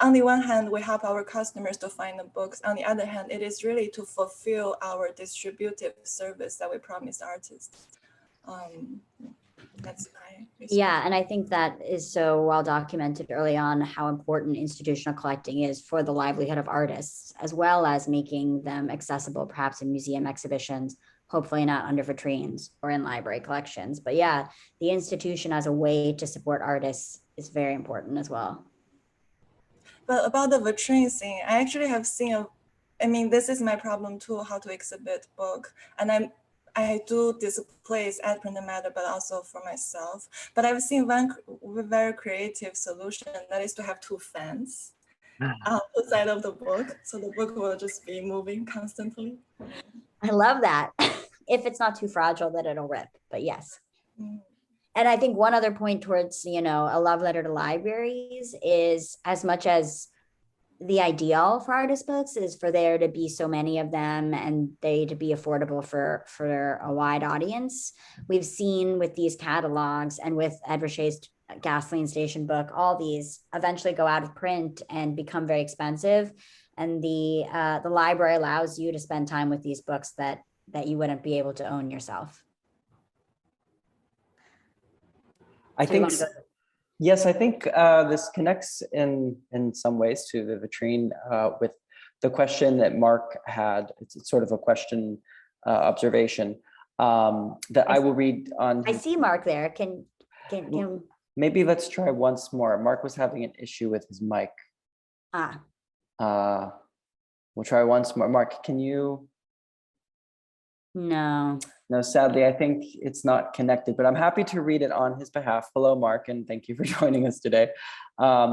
on the one hand, we help our customers to find the books. On the other hand, it is really to fulfill our distributive service that we promised artists. That's my response. Yeah, and I think that is so well documented early on how important institutional collecting is for the livelihood of artists, as well as making them accessible perhaps in museum exhibitions, hopefully not under vitrines or in library collections. But yeah, the institution as a way to support artists is very important as well. But about the vitrine thing, I actually have seen this is my problem too, how to exhibit book. And I do displays at Printed Matter, but also for myself. But I've seen one very creative solution, that is to have two fans outside of the book. So the book will just be moving constantly. I love that. If it's not too fragile, that it'll rip, but yes. And I think one other point towards, a love letter to libraries is, as much as the ideal for artist books is for there to be so many of them and they to be affordable for a wide audience. We've seen with these catalogs and with Ed Ruscha's Gasoline Station book, all these eventually go out of print and become very expensive. And the library allows you to spend time with these books that you wouldn't be able to own yourself. I think, yes, I think this connects in some ways to the vitrine with the question that Mark had. It's sort of a question observation that I will read on. I see Mark there. Can maybe let's try once more. Mark was having an issue with his mic. We'll try once more. Mark, can you? No, sadly, I think it's not connected, but I'm happy to read it on his behalf. Hello, Mark, and thank you for joining us today.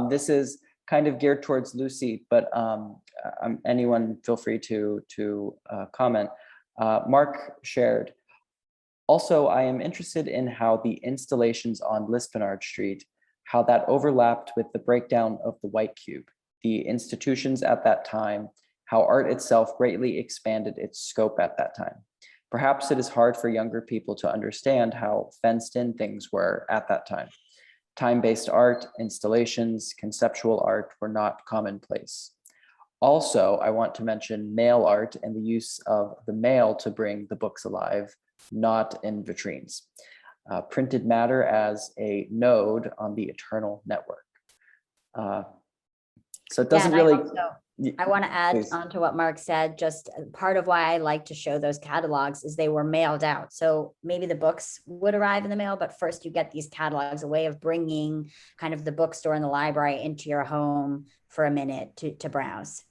This is kind of geared towards Lucy, but anyone feel free to comment. Mark shared, also, I am interested in how the installations on Lippard Street, how that overlapped with the breakdown of the White Cube, the institutions at that time, how art itself greatly expanded its scope at that time. Perhaps it is hard for younger people to understand how fenced in things were at that time. Time-based art, installations, conceptual art were not commonplace. Also, I want to mention mail art and the use of the mail to bring the books alive, not in vitrines. Printed Matter as a node on the eternal network. So it doesn't really... I want to add Please. on to what Mark said. Just part of why I like to show those catalogs is they were mailed out. So maybe the books would arrive in the mail, but first you get these catalogs, a way of bringing kind of the bookstore and the library into your home for a minute to browse.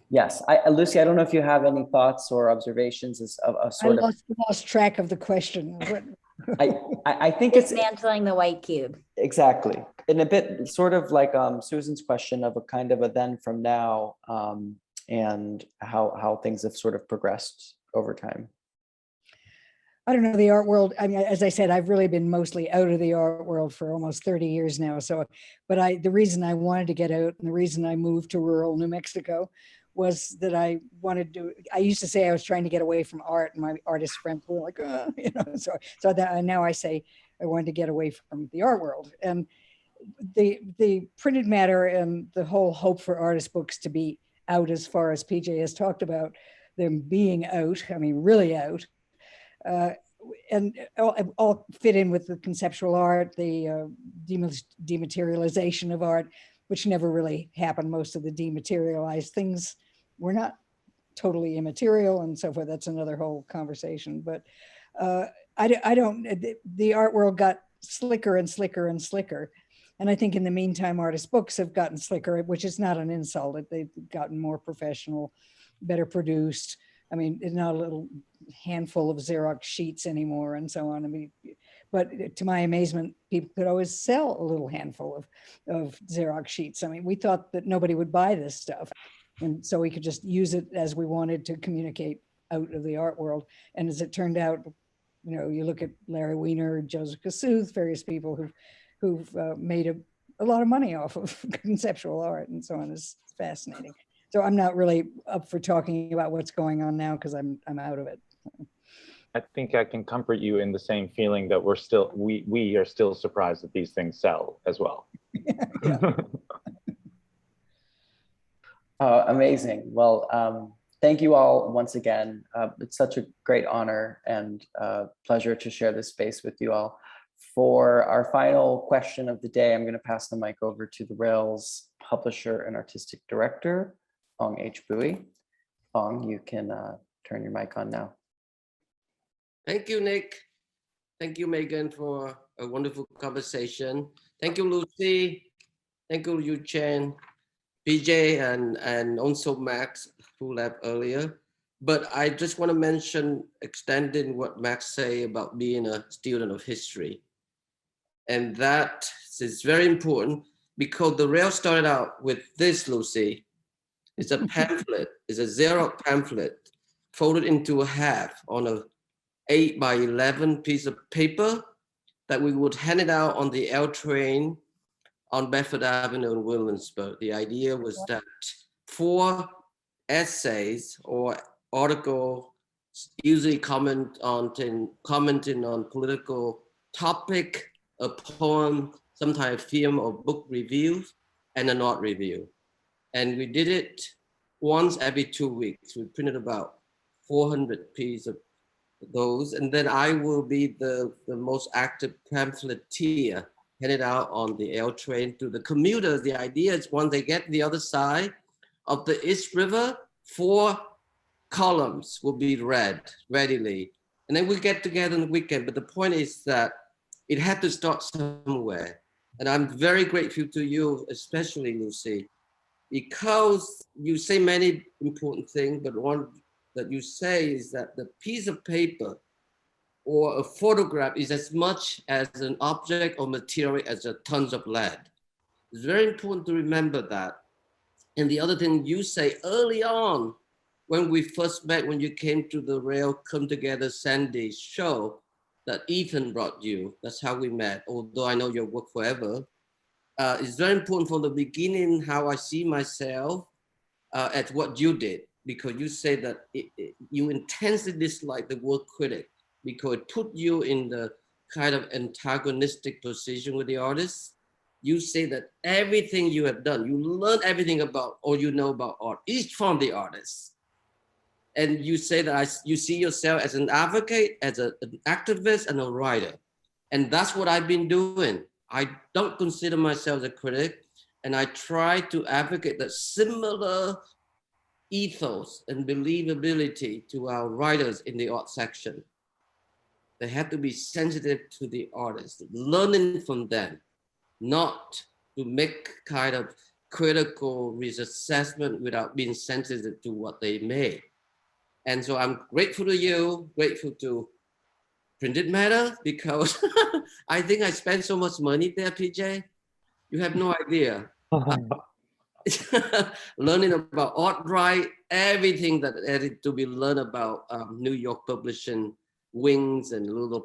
Yes, Lucy, I don't know if you have any thoughts or observations of sort of... lost track of the question. I think it's dismantling the White Cube. Exactly. And a bit sort of like Susan's question of a kind of a then from now and how things have sort of progressed over time. I don't know, the art world. I mean, as I said, I've really been mostly out of the art world for almost 30 years now. So, but the reason I wanted to get out and the reason I moved to rural New Mexico was that I used to say I was trying to get away from art, and my artist friends were like, so that now I say I wanted to get away from the art world. And the printed matter and the whole hope for artist books to be out, as far as PJ has talked about them being out, I mean, really out, and all fit in with the conceptual art, the dematerialization of art, which never really happened. Most of the dematerialized things were not totally immaterial and so forth. That's another whole conversation. But the art world got slicker and slicker and slicker. And I think in the meantime, artist books have gotten slicker, which is not an insult. They've gotten more professional, better produced. I mean, it's not a little handful of Xerox sheets anymore and so on. I mean, but to my amazement, people could always sell a little handful of Xerox sheets. I mean, we thought that nobody would buy this stuff. And so we could just use it as we wanted to communicate out of the art world. And as it turned out, you know, you look at Larry Weiner, Joseph Kosuth, various people who've made a lot of money off of conceptual art and so on. Is fascinating. So I'm not really up for talking about what's going on now because I'm out of it. I think I can comfort you in the same feeling that we are still surprised that these things sell as well. Yeah. Amazing. Well, thank you all once again. It's such a great honor and pleasure to share this space with you all. For our final question of the day, I'm going to pass the mic over to the Rails publisher and artistic director, Ong H. Bui. Ong, you can turn your mic on now. Thank you, Nick. Thank you, Megan, for a wonderful conversation. Thank you, Lucy. Thank you, Yuchen, PJ, and also Max, who left earlier. But I just want to mention, extending what Max said about being a student of history. And that is very important because the Rail started out with this, Lucy. It's a pamphlet, it's a Xerox pamphlet folded into a half on a 8x11 piece of paper that we would hand it out on the L train on Bedford Avenue in Williamsburg. The idea was that 4 essays or articles, usually commenting on political topic, a poem, sometimes film or book reviews, and an art review. And we did it once every 2 weeks. We printed about 400 pieces of those. And then I will be the most active pamphleteer, headed out on the L train to the commuters. The idea is once they get the other side of the East River, 4 columns will be read readily. And then we get together on the weekend. But the point is that it had to start somewhere. And I'm very grateful to you, especially Lucy, because you say many important things, but one that you say is that the piece of paper or a photograph is as much as an object or material as a tons of lead. It's very important to remember that. And the other thing you say early on, when we first met, when you came to the Rail Come Together Sandy show that Ethan brought you, that's how we met, although I know your work forever. It's very important from the beginning how I see myself at what you did, because you say that you intensely dislike the word critic because it put you in the kind of antagonistic position with the artist. You say that everything you have done, you learn everything about or you know about art is from the artist. And you say that you see yourself as an advocate, as an activist and a writer. And that's what I've been doing. I don't consider myself a critic, and I try to advocate that similar ethos and believability to our writers in the art section. They have to be sensitive to the artist, learning from them, not to make kind of critical reassessment without being sensitive to what they made. And so I'm grateful to you, grateful to Printed Matter, because I think I spent so much money there, PJ. You have no idea. Learning about art right, everything that had to be learned about New York publishing wings and little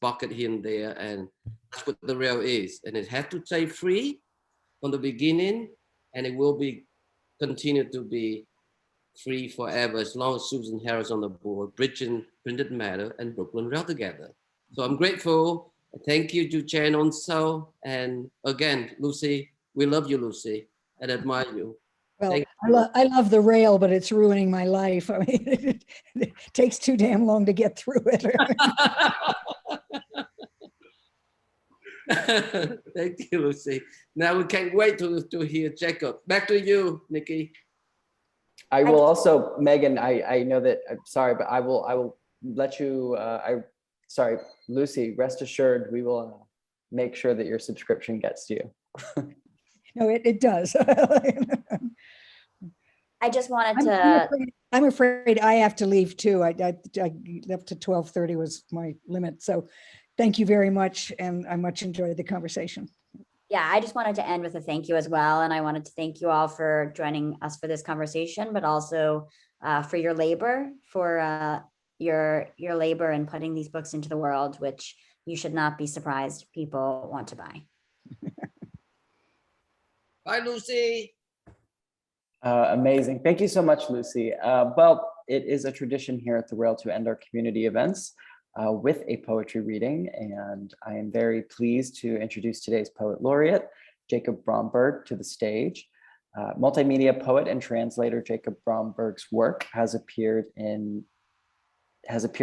pocket here and there. And that's what the Rail is. And it had to stay free from the beginning, and it will be continue to be free forever as long as Susan Harris on the board, bridging printed matter and Brooklyn Rail together. So I'm grateful. Thank you to Chang also. And again, Lucy, we love you, Lucy, and admire you. Well, Thank I love the rail, but it's ruining my life. I mean, it takes too damn long to get through it. Thank you, Lucy. Now we can't wait to hear Jacob. Back to you, Nikki. I will also, Megan, I know that, I'm sorry, but I will let you, sorry, Lucy, rest assured, we will make sure that your subscription gets to you. No, it does. I just wanted to, I'm afraid I have to leave too. I left to 12:30 was my limit. So thank you very much. And I much enjoyed the conversation. yeah, I just wanted to end with a thank you as well. And I wanted to thank you all for joining us for this conversation, but also for your labor, for your labor in putting these books into the world, which you should not be surprised people want to buy. Bye, Lucy. Amazing. Thank you so much, Lucy. Well, it is a tradition here at the Rail to end our community events with a poetry reading, and I am very pleased to introduce today's poet laureate, Jacob Bromberg, to the stage. Multimedia poet and translator Jacob Bromberg's work has appeared in /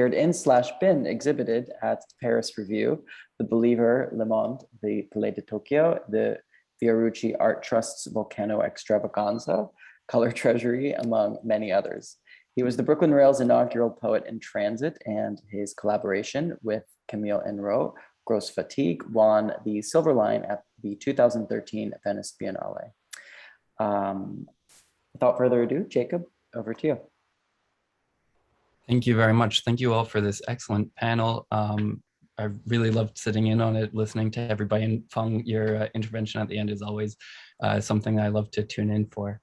been exhibited at the Paris Review, The Believer, Le Monde, the Palais de Tokyo, the Fiorucci Art Trust's Volcano Extravaganza, Color Treasury, among many others. He was the Brooklyn Rail's inaugural poet in transit, and his collaboration with Camille Enro, Grosse Fatigue, won the Silver Line at the 2013 Venice Biennale. Without further ado, Jacob, over to you. Thank you very much. Thank you all for this excellent panel. I really loved sitting in on it, listening to everybody, and Feng, your intervention at the end is always something that I love to tune in for.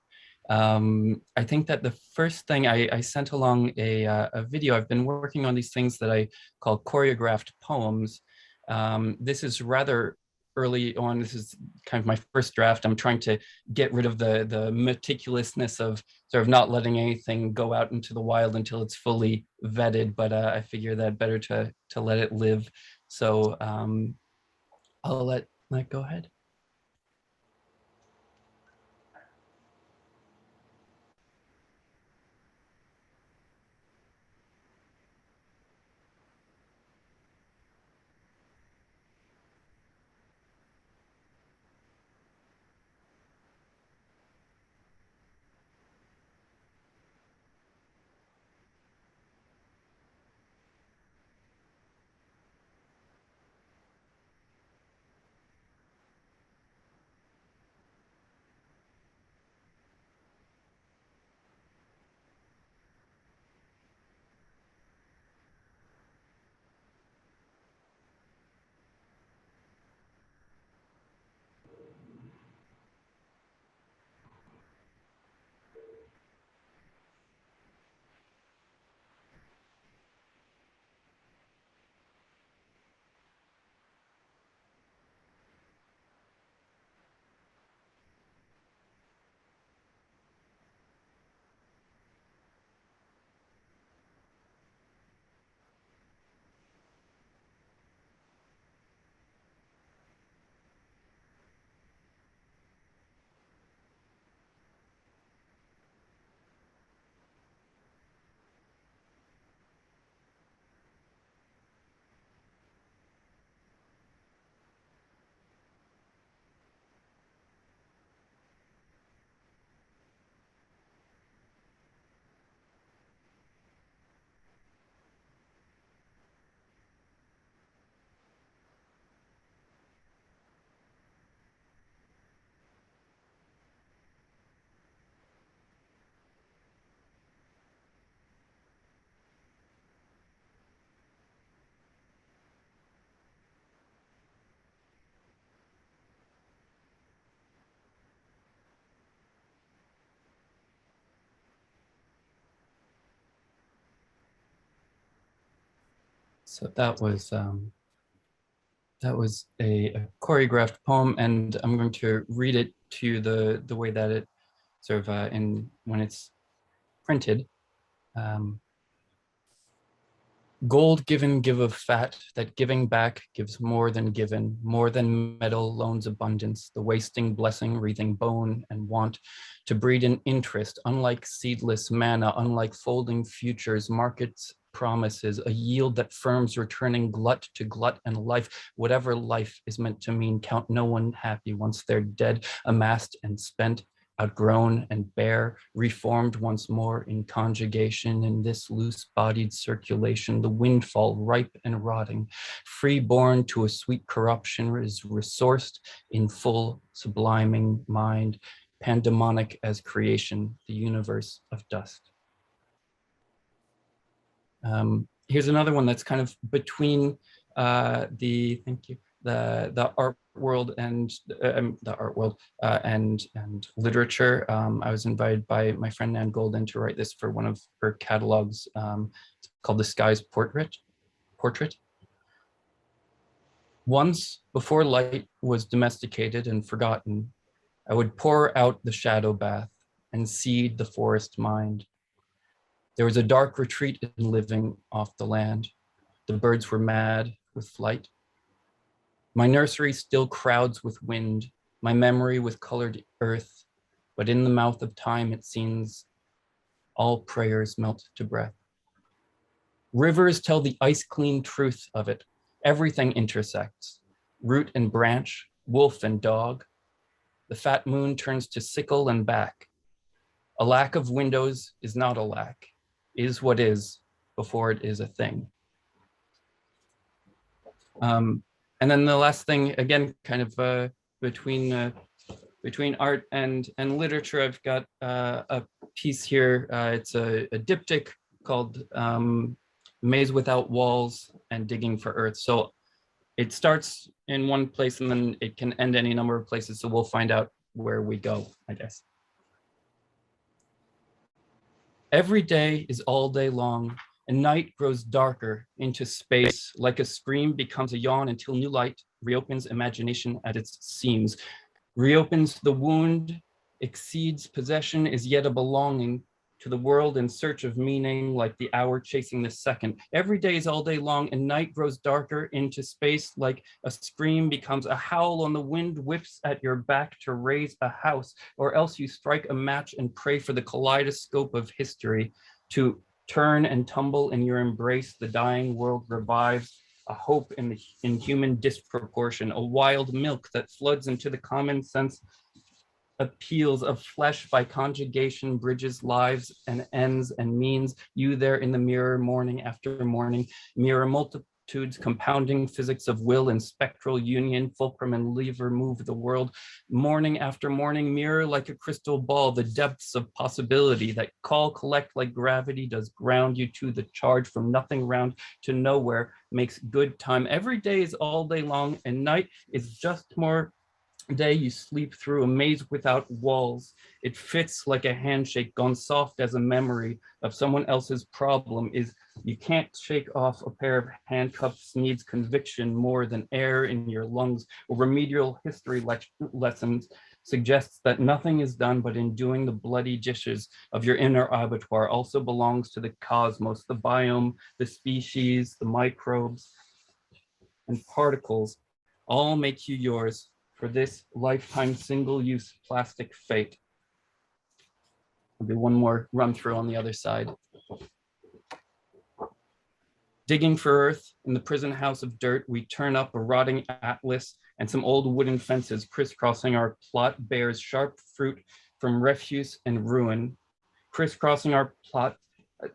I think that the first thing I sent along a video. I've been working on these things that I call choreographed poems. This is rather early on. This is kind of my first draft. I'm trying to get rid of the meticulousness of sort of not letting anything go out into the wild until it's fully vetted, but I figure that better to let it live. So I'll let go ahead. So that was a choreographed poem, and I'm going to read it to the way that it sort of when it's printed. Gold given give of fat, that giving back gives more than given, more than metal loans abundance, the wasting blessing wreathing bone and want to breed an interest, unlike seedless manna, unlike folding futures, markets promises, a yield that firms returning glut to glut and life, whatever life is meant to mean, count no one happy once they're dead, amassed and spent, outgrown and bare, reformed once more in conjugation in this loose-bodied circulation, the windfall ripe and rotting, free-born to a sweet corruption is resourced in full subliming mind, pandemonic as creation, the universe of dust. Here's another one that's kind of between the art world and and literature. I was invited by my friend Nan Golden to write this for one of her catalogs. It's called The Sky's Portrait. Once, before light was domesticated and forgotten, I would pour out the shadow bath and seed the forest mind. There was a dark retreat in living off the land. The birds were mad with flight. My nursery still crowds with wind, my memory with colored earth, but in the mouth of time it seems all prayers melt to breath. Rivers tell the ice-clean truth of it. Everything intersects, root and branch, wolf and dog. The fat moon turns to sickle and back. A lack of windows is not a lack, is what is before it is a thing. And then the last thing, again, kind of between art and literature, I've got a piece here. It's a diptych called Maze Without Walls and Digging for Earth. So it starts in one place and then it can end any number of places. So we'll find out where we go, I guess. Every day is all day long, and night grows darker into space, like a scream becomes a yawn until new light reopens imagination at its seams, reopens the wound, exceeds possession, is yet a belonging to the world in search of meaning, like the hour chasing the second. Every day is all day long, and night grows darker into space, like a scream becomes a howl on the wind whips at your back to raise a house, or else you strike a match and pray for the kaleidoscope of history to turn and tumble in your embrace. The dying world revives, a hope in human disproportion, a wild milk that floods into the common sense appeals of flesh by conjugation, bridges lives and ends and means. You there in the mirror, morning after morning, mirror multitudes, compounding physics of will and spectral union, fulcrum and lever move the world. Morning after morning, mirror like a crystal ball, the depths of possibility that call, collect like gravity does ground you to the charge from nothing round to nowhere, makes good time. Every day is all day long, and night is just more day. You sleep through a maze without walls. It fits like a handshake, gone soft as a memory of someone else's problem. Is you can't shake off a pair of handcuffs, needs conviction more than air in your lungs. Or remedial history lessons suggests that nothing is done, but in doing the bloody dishes of your inner abattoir also belongs to the cosmos, the biome, the species, the microbes and particles all make you yours for this lifetime single-use plastic fate. I'll do one more run through on the other side. Digging for earth in the prison house of dirt, we turn up a rotting atlas and some old wooden fences crisscrossing our plot bears sharp fruit from refuse and ruin. Crisscrossing our plot,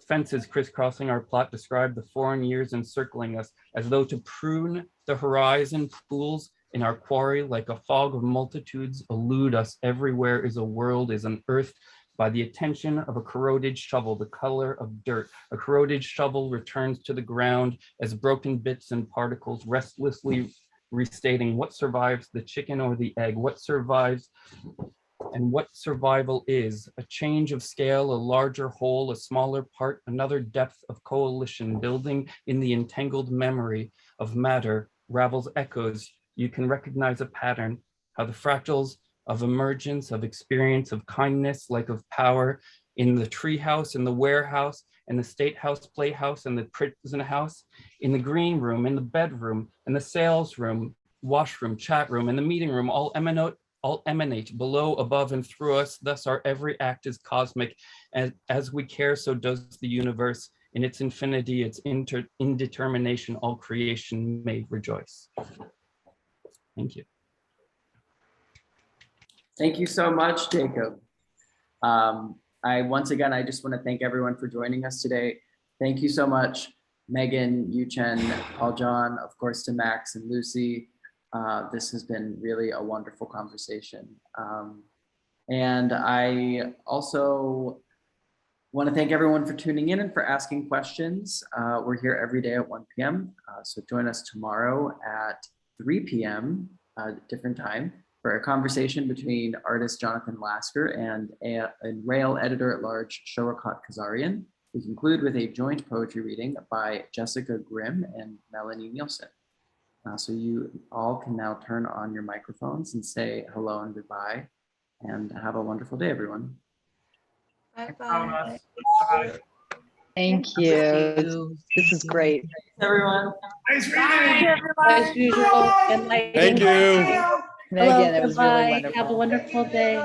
fences crisscrossing our plot describe the foreign years encircling us as though to prune the horizon. Pools in our quarry like a fog of multitudes elude us. Everywhere is a world, is an earth by the attention of a corroded shovel, the color of dirt. A corroded shovel returns to the ground as broken bits and particles restlessly restating what survives, the chicken or the egg, what survives and what survival is. A change of scale, a larger whole, a smaller part, another depth of coalition building in the entangled memory of matter, ravels echoes. You can recognize a pattern, how the fractals of emergence, of experience, of kindness, like of power, in the tree house, in the warehouse, in the state house, playhouse, in the prison house, in the green room, in the bedroom, in the sales room, washroom, chat room, in the meeting room, all emanate below, above, and through us. Thus our every act is cosmic. As we care, so does the universe. In its infinity, its indetermination, all creation may rejoice. Thank you. Thank you so much, Jacob. Once again, I just want to thank everyone for joining us today. Thank you so much, Megan, Yuchen, Paul John, of course, to Max and Lucy. This has been really a wonderful conversation. And I also want to thank everyone for tuning in and for asking questions. We're here every day at 1 p.m. So join us tomorrow at 3 p.m., different time, for a conversation between artist Jonathan Lasker and a Rail editor-at-large Showakat Kazarian. We conclude with a joint poetry reading by Jessica Grimm and Melanie Nielsen. So you all can now turn on your microphones and say hello and goodbye, and have a wonderful day, everyone. Bye-bye. Thank you. This is great. Everyone. Nice reading. As usual. Thank you. Megan, it was really Bye. wonderful. Have a wonderful day.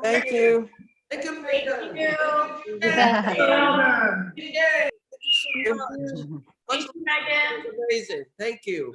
Thank you. Thank you, Megan. Yeah. Thank you so much. Amazing. Thank you.